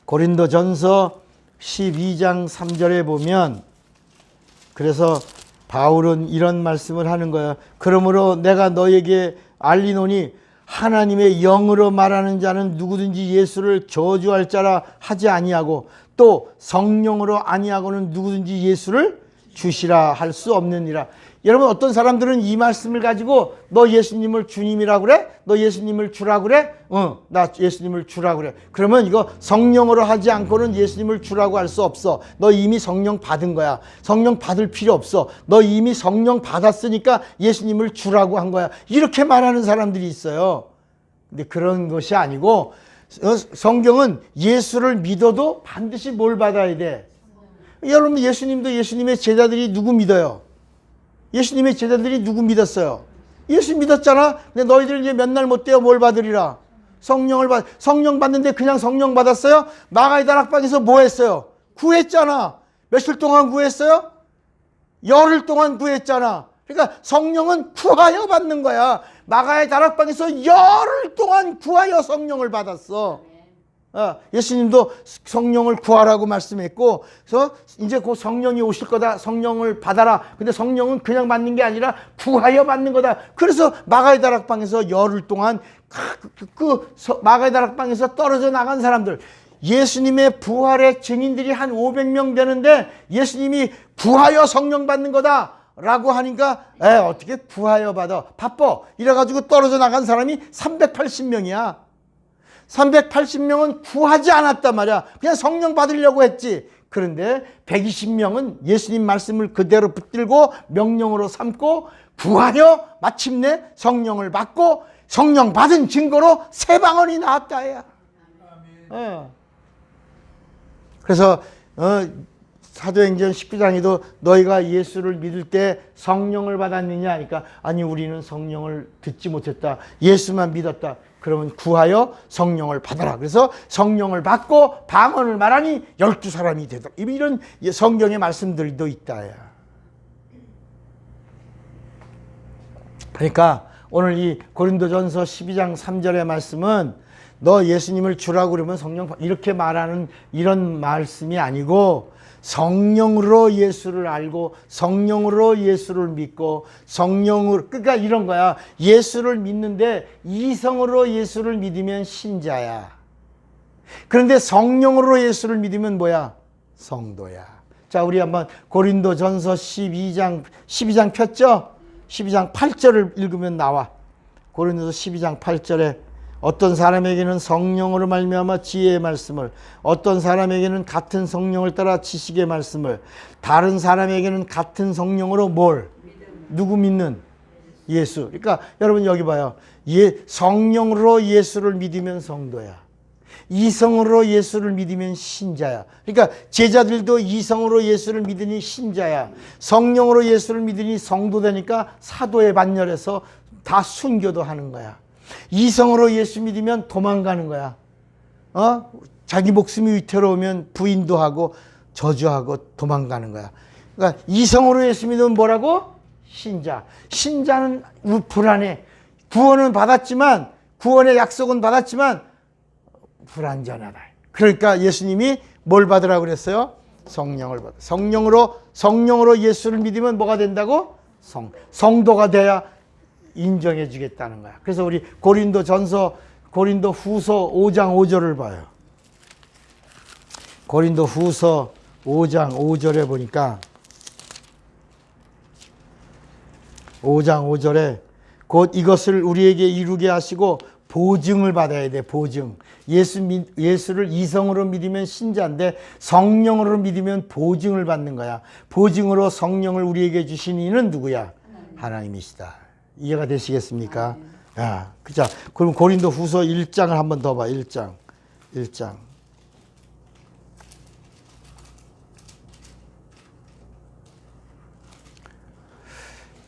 고린도전서 12장 3절에 보면, 그래서 바울은 이런 말씀을 하는 거예요. 그러므로 내가 너에게 알리노니 하나님의 영으로 말하는 자는 누구든지 예수를 저주할 자라 하지 아니하고 또 성령으로 아니하고는 누구든지 예수를 주시라 할 수 없느니라. 여러분 어떤 사람들은 이 말씀을 가지고 너 예수님을 주님이라고 그래? 너 예수님을 주라고 그래? 나 예수님을 주라고 그래. 그러면 이거 성령으로 하지 않고는 예수님을 주라고 할 수 없어. 너 이미 성령 받은 거야. 성령 받을 필요 없어. 너 이미 성령 받았으니까 예수님을 주라고 한 거야. 이렇게 말하는 사람들이 있어요. 근데 그런 것이 아니고 성경은 예수를 믿어도 반드시 뭘 받아야 돼? 여러분 예수님도 예수님의 제자들이 누구 믿어요? 예수님의 제자들이 누구 믿었어요? 예수 믿었잖아. 근데 너희들 이제 몇 날 못 되어 뭘 받으리라? 성령을 성령 받는데 그냥 성령 받았어요? 마가의 다락방에서 뭐 했어요? 구했잖아. 며칠 동안 구했어요? 열흘 동안 구했잖아. 그러니까 성령은 구하여 받는 거야. 마가의 다락방에서 열흘 동안 구하여 성령을 받았어. 예수님도 성령을 구하라고 말씀했고, 그래서 이제 곧 성령이 오실 거다. 성령을 받아라. 근데 성령은 그냥 받는 게 아니라 구하여 받는 거다. 그래서 마가의 다락방에서 열흘 동안 마가의 다락방에서 떨어져 나간 사람들, 예수님의 부활의 증인들이 한 500명 되는데 예수님이 구하여 성령 받는 거다 라고 하니까 어떻게 구하여 받아? 바빠. 이래가지고 떨어져 나간 사람이 380명이야. 380명은 구하지 않았단 말이야. 그냥 성령 받으려고 했지. 그런데 120명은 예수님 말씀을 그대로 붙들고 명령으로 삼고 구하여 마침내 성령을 받고 성령 받은 증거로 새 방언이 나왔다. 야. 그래서 사도행전 19장에도 너희가 예수를 믿을 때 성령을 받았느냐 하니까 아니 우리는 성령을 듣지 못했다. 예수만 믿었다. 그러면 구하여 성령을 받아라. 그래서 성령을 받고 방언을 말하니 12사람이 되더라. 이런 성경의 말씀들도 있다. 그러니까 오늘 이 고린도전서 12장 3절의 말씀은 너 예수님을 주라고 그러면 성령 이렇게 말하는 이런 말씀이 아니고 성령으로 예수를 알고 성령으로 예수를 믿고 성령으로 그러니까 이런 거야. 예수를 믿는데 이성으로 예수를 믿으면 신자야. 그런데 성령으로 예수를 믿으면 뭐야? 성도야. 자, 우리 한번 고린도전서 12장 폈죠? 12장 8절을 읽으면 나와. 고린도서 12장 8절에 어떤 사람에게는 성령으로 말미암아 지혜의 말씀을, 어떤 사람에게는 같은 성령을 따라 지식의 말씀을, 다른 사람에게는 같은 성령으로 뭘? 누구 믿는? 예수. 그러니까 여러분 여기 봐요. 성령으로 예수를 믿으면 성도야. 이성으로 예수를 믿으면 신자야. 그러니까 제자들도 이성으로 예수를 믿으니 신자야. 성령으로 예수를 믿으니 성도 되니까 사도의 반열에서 다 순교도 하는 거야. 이성으로 예수 믿으면 도망가는 거야. 자기 목숨이 위태로우면 부인도 하고 저주하고 도망가는 거야. 그러니까 이성으로 예수 믿으면 뭐라고? 신자. 신자는 불안해. 구원은 받았지만, 구원의 약속은 받았지만 불안전하다. 그러니까 예수님이 뭘 받으라고 그랬어요? 성령을 받아. 성령으로 예수를 믿으면 뭐가 된다고? 성도가 돼야 인정해 주겠다는 거야. 그래서 우리 고린도 후서 5장 5절을 봐요. 고린도 후서 5장 5절에 보니까 5장 5절에 곧 이것을 우리에게 이루게 하시고 보증을 받아야 돼. 보증. 예수를 이성으로 믿으면 신자인데 성령으로 믿으면 보증을 받는 거야. 보증으로 성령을 우리에게 주신 이는 누구야? 하나님이시다. 이해가 되시겠습니까? 아, 자, 그럼 고린도 후서 1장을 한번 더 봐. 1장.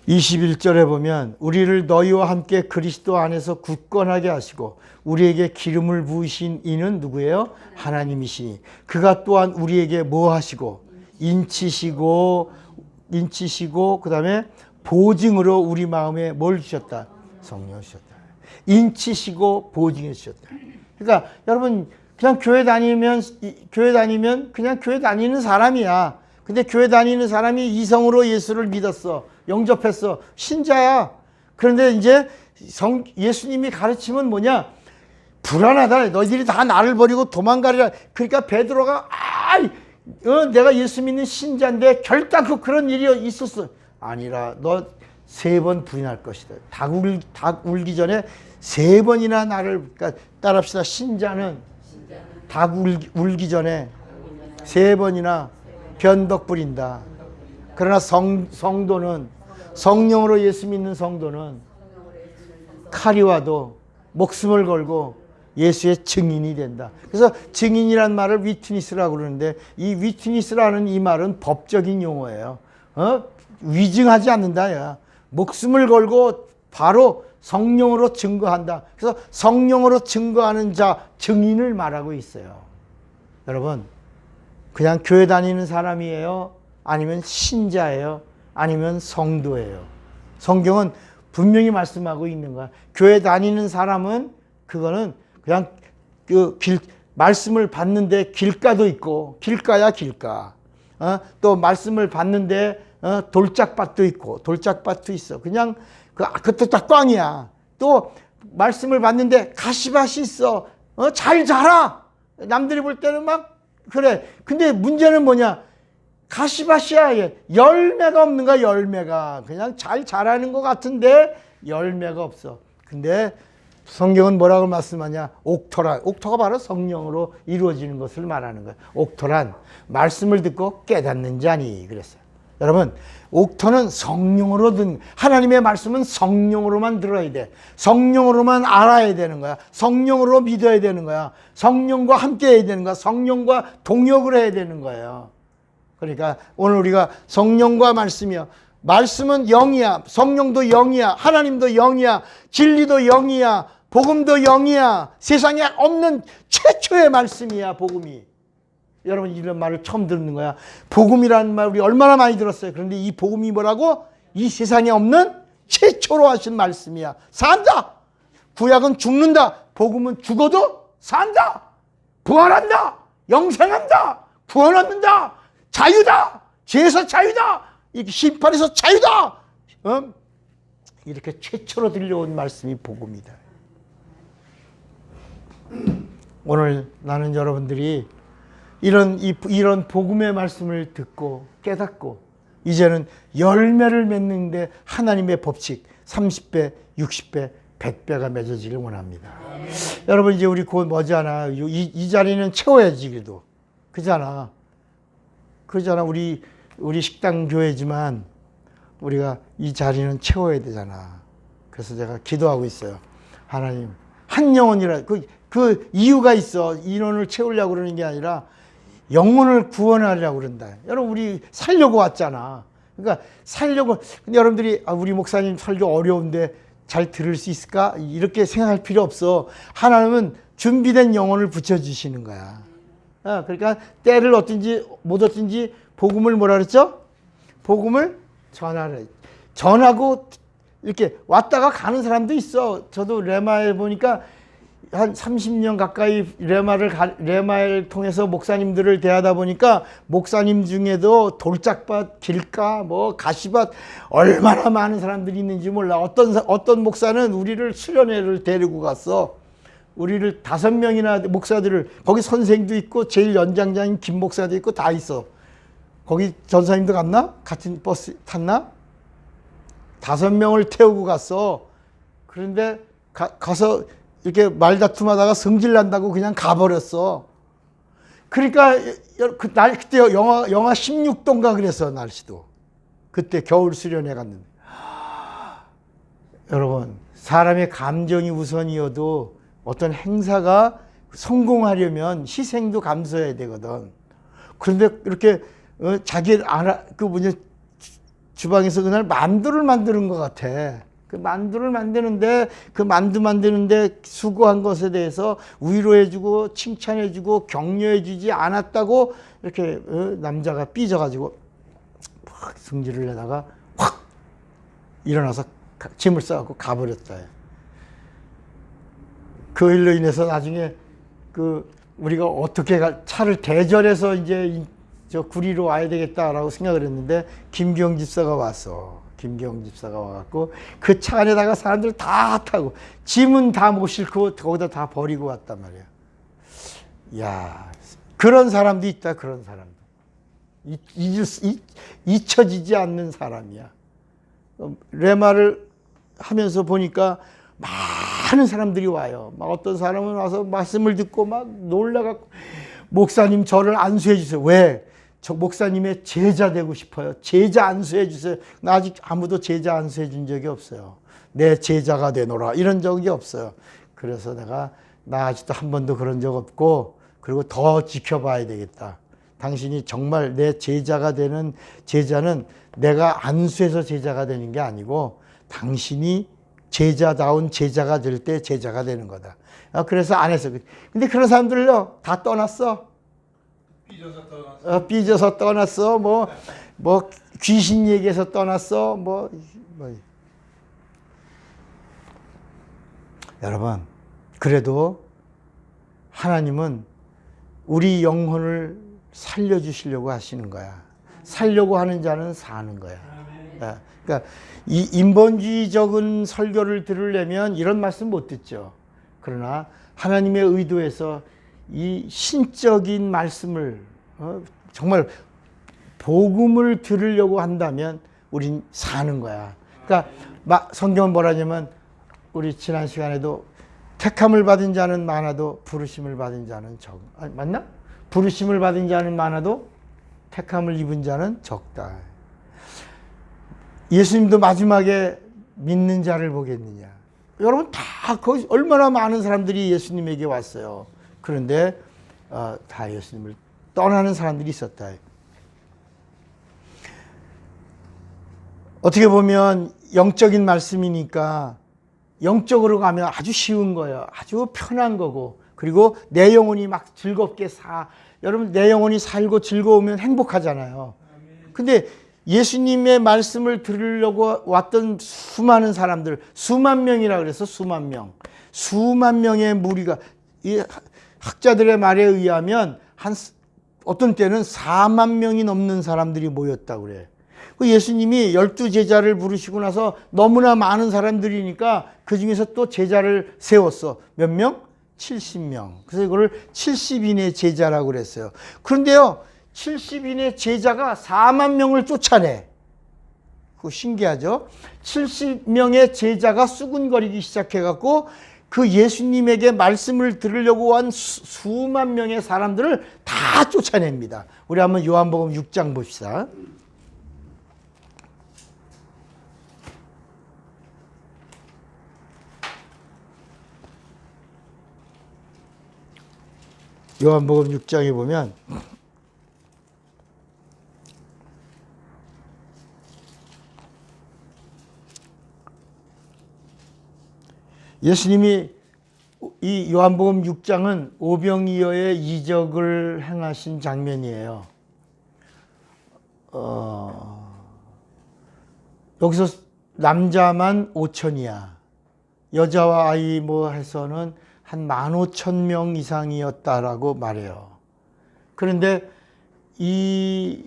21절에 보면 우리를 너희와 함께 그리스도 안에서 굳건하게 하시고 우리에게 기름을 부으신 이는 누구예요? 하나님이시니 그가 또한 우리에게 뭐 하시고 인치시고 그 다음에 보증으로 우리 마음에 뭘 주셨다? 성령 주셨다. 인치시고 보증해 주셨다. 그러니까 여러분 그냥 교회 다니면 그냥 교회 다니는 사람이야. 근데 교회 다니는 사람이 이성으로 예수를 믿었어. 영접했어. 신자야. 그런데 이제 예수님이 가르치면 뭐냐? 불안하다. 너희들이 다 나를 버리고 도망가리라. 그러니까 베드로가 내가 예수 믿는 신자인데 결단코 그런 일이 있었어. 아니라 너 3번 부인할 것이다. 닭 울기 전에 3번이나 나를 따라합시다. 신자는 닭 울기 전에 3번이나 변덕 부린다. 그러나 성도는 성령으로 예수 믿는 성도는 칼이 와도 목숨을 걸고 예수의 증인이 된다. 그래서 증인이란 말을 위트니스라고 그러는데 이 위트니스라는 이 말은 법적인 용어예요. 위증하지 않는다. 목숨을 걸고 바로 성령으로 증거한다. 그래서 성령으로 증거하는 자 증인을 말하고 있어요. 여러분 그냥 교회 다니는 사람이에요? 아니면 신자예요? 아니면 성도예요? 성경은 분명히 말씀하고 있는 거야. 교회 다니는 사람은 그거는 그냥 말씀을 받는데 길가도 있고 길가야 길가. 또 말씀을 받는데 돌짝밭도 있고 돌짝밭도 있어. 그냥 그것도 다 꽝이야. 또 말씀을 받는데 가시밭이 있어. 잘 자라. 남들이 볼 때는 막 그래. 근데 문제는 뭐냐? 가시밭이야. 열매가 없는 거야. 열매가. 그냥 잘 자라는 것 같은데 열매가 없어. 근데 성경은 뭐라고 말씀하냐? 옥토란. 옥토가 바로 성령으로 이루어지는 것을 말하는 거야. 옥토란 말씀을 듣고 깨닫는 자니 그랬어요. 여러분 옥토는 성령으로 하나님의 말씀은 성령으로만 들어야 돼. 성령으로만 알아야 되는 거야. 성령으로 믿어야 되는 거야. 성령과 함께 해야 되는 거야. 성령과 동역을 해야 되는 거예요. 그러니까 오늘 우리가 성령과 말씀이요. 말씀은 영이야. 성령도 영이야. 하나님도 영이야. 진리도 영이야. 복음도 영이야. 세상에 없는 최초의 말씀이야. 복음이. 여러분 이런 말을 처음 듣는 거야. 복음이라는 말 우리 얼마나 많이 들었어요. 그런데 이 복음이 뭐라고? 이 세상에 없는 최초로 하신 말씀이야. 산다. 구약은 죽는다. 복음은 죽어도 산다. 부활한다. 영생한다. 구원 얻는다. 자유다. 죄에서 자유다. 심판에서 자유다. 이렇게 최초로 들려온 말씀이 복음이다. 오늘 나는 여러분들이 이런 복음의 말씀을 듣고 깨닫고 이제는 열매를 맺는데 하나님의 법칙 30배, 60배, 100배가 맺어지길 원합니다. 여러분 이제 우리 곧 머지않아. 이 자리는 채워야지 그래도. 그잖아. 우리 식당 교회지만 우리가 이 자리는 채워야 되잖아. 그래서 제가 기도하고 있어요. 하나님 한 영혼이라 그 이유가 있어. 인원을 채우려고 그러는 게 아니라 영혼을 구원하려고 그런다. 여러분 우리 살려고 왔잖아. 그러니까 살려고. 근데 여러분들이 우리 목사님 설교 어려운데 잘 들을 수 있을까? 이렇게 생각할 필요 없어. 하나님은 준비된 영혼을 붙여주시는 거야. 그러니까 때를 얻든지 못 얻든지 복음을 뭐라 그랬죠? 복음을 전하고 이렇게 왔다가 가는 사람도 있어. 저도 레마에 보니까 한 30년 가까이 레마를 통해서 목사님들을 대하다 보니까 목사님 중에도 돌짝밭, 길가, 뭐 가시밭 얼마나 많은 사람들이 있는지 몰라. 어떤 목사는 우리를 수련회를 데리고 갔어. 우리를 5명이나 목사들을, 거기 선생도 있고 제일 연장자인 김 목사도 있고 다 있어. 거기 전사님도 갔나? 같은 버스 탔나? 5명을 태우고 갔어. 그런데 가서 이렇게 말다툼하다가 성질 난다고 그냥 가버렸어. 그러니까 그때 영하 16도인가 그랬어, 날씨도. 그때 겨울 수련회 갔는데. 여러분, 사람의 감정이 우선이어도 어떤 행사가 성공하려면 희생도 감수해야 되거든. 그런데 이렇게 자기 주방에서 그날 만두를 만드는 것 같아. 그 만두를 만드는데 그 만두 만드는데 수고한 것에 대해서 위로해주고 칭찬해주고 격려해주지 않았다고 이렇게 남자가 삐져가지고 막 승질을 내다가 확 일어나서 짐을 싸갖고 가버렸다. 그 일로 인해서 나중에 우리가 어떻게 차를 대절해서 이제 저 구리로 와야 되겠다라고 생각을 했는데 김경 집사가 왔어. 김경 집사가 와갖고 그 차 안에다가 사람들 다 타고 짐은 다 못 싣고 거기다 다 버리고 왔단 말이야. 야, 그런 사람도 있다. 그런 사람도 잊혀지지 않는 사람이야. 레마를 하면서 보니까 많은 사람들이 와요. 막 어떤 사람은 와서 말씀을 듣고 막 놀라갖고 목사님 저를 안수해 주세요. 왜? 저 목사님의 제자 되고 싶어요. 제자 안수해 주세요. 나 아직 아무도 제자 안수해 준 적이 없어요. 내 제자가 되노라 이런 적이 없어요. 그래서 나 아직도 한 번도 그런 적 없고, 그리고 더 지켜봐야 되겠다. 당신이 정말 내 제자가 되는 제자는 내가 안수해서 제자가 되는 게 아니고 당신이 제자다운 제자가 될 때 제자가 되는 거다. 그래서 안 했어. 근데 그런 사람들요 다 떠났어. 삐져서 떠났어. 뭐 귀신 얘기해서 떠났어. 여러분, 그래도 하나님은 우리 영혼을 살려주시려고 하시는 거야. 살려고 하는 자는 사는 거야. 그러니까 이 인본주의적인 설교를 들으려면 이런 말씀 못 듣죠. 그러나 하나님의 의도에서 이 신적인 말씀을 정말 복음을 들으려고 한다면 우린 사는 거야. 그러니까 성경은 뭐라냐면 우리 지난 시간에도 택함을 받은 자는 많아도 부르심을 받은 자는 적. 맞나? 부르심을 받은 자는 많아도 택함을 입은 자는 적다. 예수님도 마지막에 믿는 자를 보겠느냐. 여러분 다 거기 얼마나 많은 사람들이 예수님에게 왔어요. 그런데 다 예수님을 떠나는 사람들이 있었다. 어떻게 보면 영적인 말씀이니까 영적으로 가면 아주 쉬운 거예요. 아주 편한 거고, 그리고 내 영혼이 막 즐겁게 여러분 내 영혼이 살고 즐거우면 행복하잖아요. 근데 예수님의 말씀을 들으려고 왔던 수많은 사람들, 수만 명이라 그래서 수만 명. 수만 명의 무리가, 이 학자들의 말에 의하면 어떤 때는 4만 명이 넘는 사람들이 모였다고 그래. 예수님이 12제자를 부르시고 나서 너무나 많은 사람들이니까 그 중에서 또 제자를 세웠어. 몇 명? 70명. 그래서 이거를 70인의 제자라고 그랬어요. 그런데요, 70인의 제자가 4만 명을 쫓아내. 그거 신기하죠? 70명의 제자가 수군거리기 시작해갖고 그 예수님에게 말씀을 들으려고 한 수만 명의 사람들을 다 쫓아냅니다. 우리 한번 요한복음 6장 봅시다. 요한복음 6장에 보면 예수님이, 이 요한복음 6장은 오병이어의 이적을 행하신 장면이에요. 여기서 남자만 5천이야. 여자와 아이 뭐 해서는 한 15,000명 이상이었다라고 말해요. 그런데 이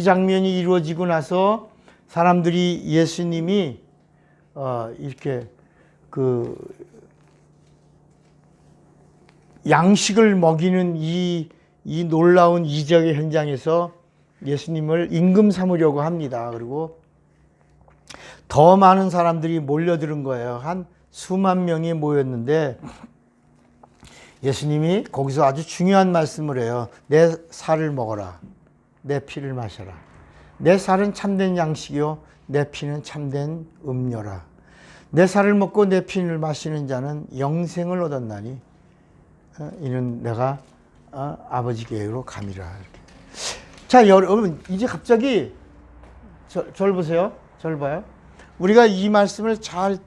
장면이 이루어지고 나서 사람들이 예수님이 이렇게 그 양식을 먹이는 이 놀라운 이적의 현장에서 예수님을 임금 삼으려고 합니다. 그리고 더 많은 사람들이 몰려드는 거예요. 한 수만 명이 모였는데 예수님이 거기서 아주 중요한 말씀을 해요. 내 살을 먹어라. 내 피를 마셔라. 내 살은 참된 양식이요 내 피는 참된 음료라. 내 살을 먹고 내 피를 마시는 자는 영생을 얻었나니 이는 내가 아버지 계획으로 감이라. 이렇게. 자, 여러분 이제 갑자기 저를 보세요. 저를 봐요. 우리가 이 말씀을 잘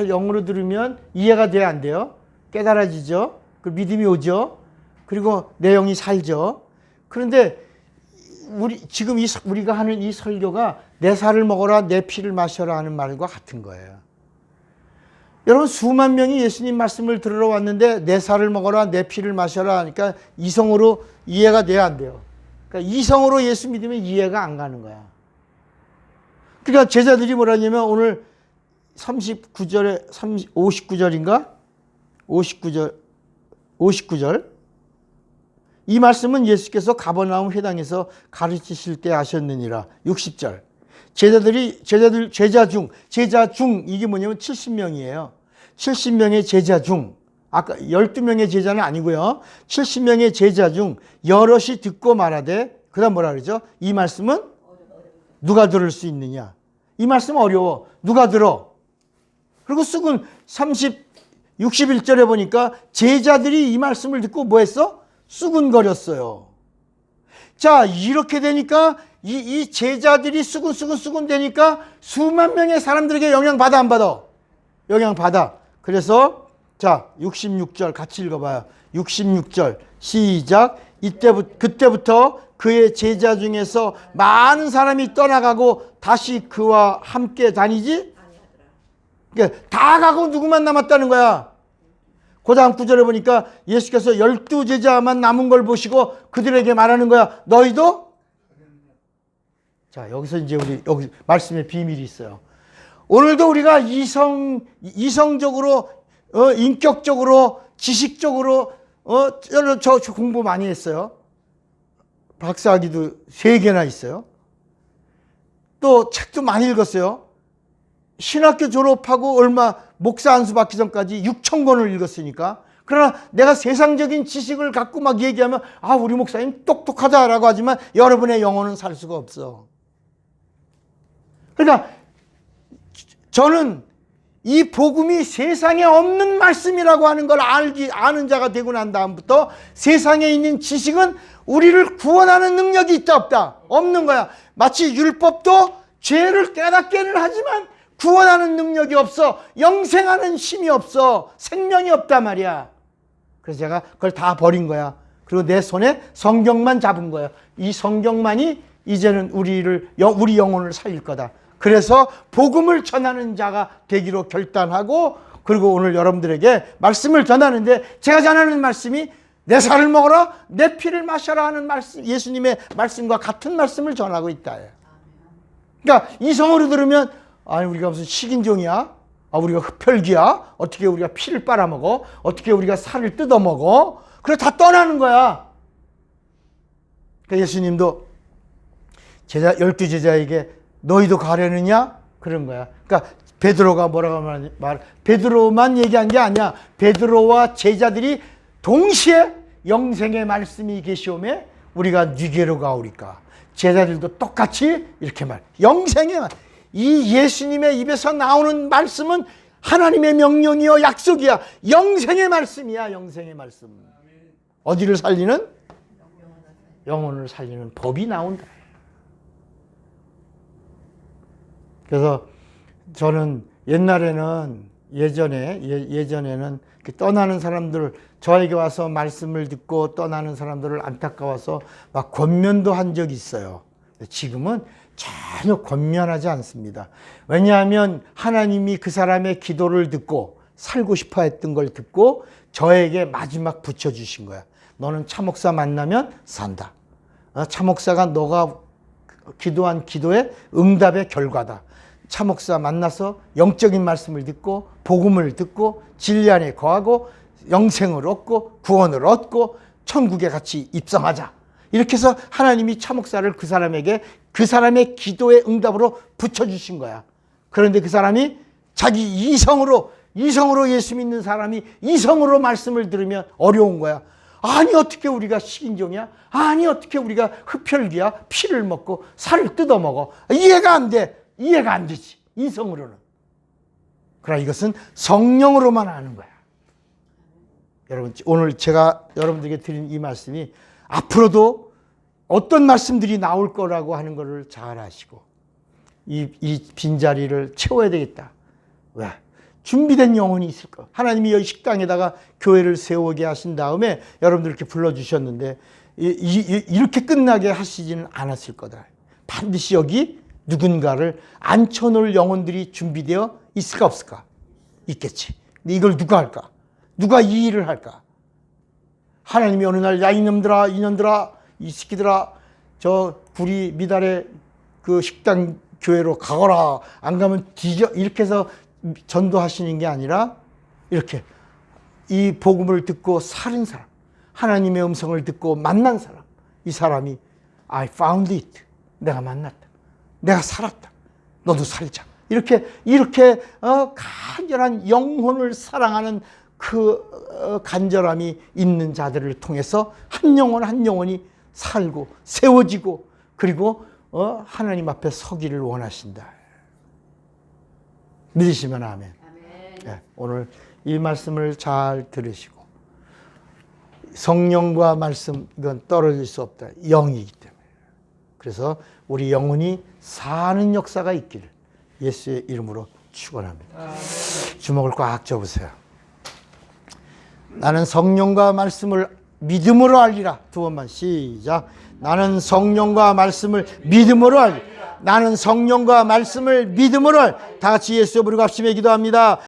영어로 들으면 이해가 돼야 안 돼요? 깨달아지죠? 그 믿음이 오죠? 그리고 내용이 살죠? 그런데 지금 우리가 하는 이 설교가 내 살을 먹어라, 내 피를 마셔라 하는 말과 같은 거예요. 여러분 수만 명이 예수님 말씀을 들으러 왔는데 내 살을 먹어라, 내 피를 마셔라 하니까 이성으로 이해가 돼야 안 돼요. 그러니까 이성으로 예수 믿으면 이해가 안 가는 거야. 그러니까 제자들이 뭐라냐면 오늘 39절에 59절인가? 59절 이 말씀은 예수께서 가버나움 회당에서 가르치실 때 하셨느니라. 60절 제자 중 이게 뭐냐면 70명이에요. 70명의 제자 중 아까 12명의 제자는 아니고요. 70명의 제자 중 여럿이 듣고 말하되 그 다음 뭐라 그러죠? 이 말씀은 누가 들을 수 있느냐? 이 말씀 어려워. 누가 들어? 그리고 쑥은 61절에 보니까 제자들이 이 말씀을 듣고 뭐 했어? 수군거렸어요. 자, 이렇게 되니까 이 제자들이 수군 되니까 수만 명의 사람들에게 영향받아 안 받아? 영향받아. 그래서 자, 66절 같이 읽어봐요. 66절 시작. 그때부터 그의 제자 중에서 많은 사람이 떠나가고 다시 그와 함께 다니지? 그러니까 다 가고 누구만 남았다는 거야. 그 다음 구절에 보니까 예수께서 12제자만 남은 걸 보시고 그들에게 말하는 거야. 너희도? 자, 여기서 이제 여기 말씀에 비밀이 있어요. 오늘도 우리가 이성적으로, 인격적으로, 지식적으로, 저 공부 많이 했어요. 박사학위도 3개나 있어요. 또 책도 많이 읽었어요. 신학교 졸업하고 목사 안수 받기 전까지 6,000권을 읽었으니까. 그러나 내가 세상적인 지식을 갖고 막 얘기하면 우리 목사님 똑똑하다라고 하지만 여러분의 영혼은 살 수가 없어. 그러니까 저는 이 복음이 세상에 없는 말씀이라고 하는 걸 아는 자가 되고 난 다음부터 세상에 있는 지식은 우리를 구원하는 능력이 있다 없다? 없는 거야. 마치 율법도 죄를 깨닫게는 하지만 구원하는 능력이 없어. 영생하는 힘이 없어. 생명이 없단 말이야. 그래서 제가 그걸 다 버린 거야. 그리고 내 손에 성경만 잡은 거야. 이 성경만이 이제는 우리 영혼을 살릴 거다. 그래서 복음을 전하는 자가 되기로 결단하고 그리고 오늘 여러분들에게 말씀을 전하는데 제가 전하는 말씀이 내 살을 먹어라 내 피를 마셔라 하는 말씀, 예수님의 말씀과 같은 말씀을 전하고 있다. 그러니까 이성으로 들으면 우리가 무슨 식인종이야? 우리가 흡혈귀야? 어떻게 우리가 피를 빨아먹어? 어떻게 우리가 살을 뜯어먹어? 그래 다 떠나는 거야. 그러니까 예수님도 12제자에게 너희도 가려느냐? 그런 거야. 그러니까 베드로가 뭐라고 베드로만 얘기한 게 아니야. 베드로와 제자들이 동시에 영생의 말씀이 계시오매 우리가 니게로 가오리까. 제자들도 똑같이 이렇게 영생의 말. 이 예수님의 입에서 나오는 말씀은 하나님의 명령이요 약속이야. 영생의 말씀이야. 영생의 말씀. 어디를 살리는? 영혼을 살리는 법이 나온다. 그래서 저는 예전에는 떠나는 사람들 저에게 와서 말씀을 듣고 떠나는 사람들을 안타까워서 막 권면도 한 적이 있어요. 지금은 전혀 권면하지 않습니다. 왜냐하면 하나님이 그 사람의 기도를 듣고 살고 싶어 했던 걸 듣고 저에게 마지막 붙여주신 거야. 너는 차 목사 만나면 산다. 차 목사가 너가 기도한 기도의 응답의 결과다. 차 목사 만나서 영적인 말씀을 듣고 복음을 듣고 진리 안에 거하고 영생을 얻고 구원을 얻고 천국에 같이 입성하자. 이렇게 해서 하나님이 차 목사를 그 사람에게 그 사람의 기도의 응답으로 붙여주신 거야. 그런데 그 사람이 자기 이성으로 예수 믿는 사람이 이성으로 말씀을 들으면 어려운 거야. 아니 어떻게 우리가 식인종이야? 아니 어떻게 우리가 흡혈귀야? 피를 먹고 살을 뜯어먹어? 이해가 안 돼. 이해가 안 되지. 이성으로는. 그러나 이것은 성령으로만 아는 거야. 여러분, 오늘 제가 여러분들에게 드린 이 말씀이 앞으로도 어떤 말씀들이 나올 거라고 하는 것을 잘 아시고 이 빈자리를 채워야 되겠다. 왜? 준비된 영혼이 있을 거. 하나님이 여기 식당에다가 교회를 세우게 하신 다음에 여러분들 이렇게 불러주셨는데 이렇게 끝나게 하시지는 않았을 거다. 반드시 여기 누군가를 앉혀놓을 영혼들이 준비되어 있을까 없을까? 있겠지. 근데 이걸 누가 할까? 누가 이 일을 할까? 하나님이 어느 날 야 이놈들아 이년들아 이 새끼들아 저 구리 미달의 그 식당 교회로 가거라. 안 가면 뒤져. 이렇게 해서 전도하시는 게 아니라 이렇게 이 복음을 듣고 살은 사람, 하나님의 음성을 듣고 만난 사람, 이 사람이 I found it. 내가 만났다. 내가 살았다. 너도 살자. 이렇게 간절한 영혼을 사랑하는 그 간절함이 있는 자들을 통해서 한 영혼 한 영혼이 살고 세워지고 그리고 하나님 앞에 서기를 원하신다. 믿으시면 아멘. 네, 오늘 이 말씀을 잘 들으시고 성령과 말씀 이건 떨어질 수 없다. 영이기 때문에. 그래서 우리 영혼이 사는 역사가 있기를 예수의 이름으로 축원합니다. 주먹을 꽉 쥐어보세요. 나는 성령과 말씀을 믿음으로 알리라. 두 번만 시작. 나는 성령과 말씀을 믿음으로 알리라. 나는 성령과 말씀을 믿음으로 다 같이 예수의 부르고 합심해 기도합니다.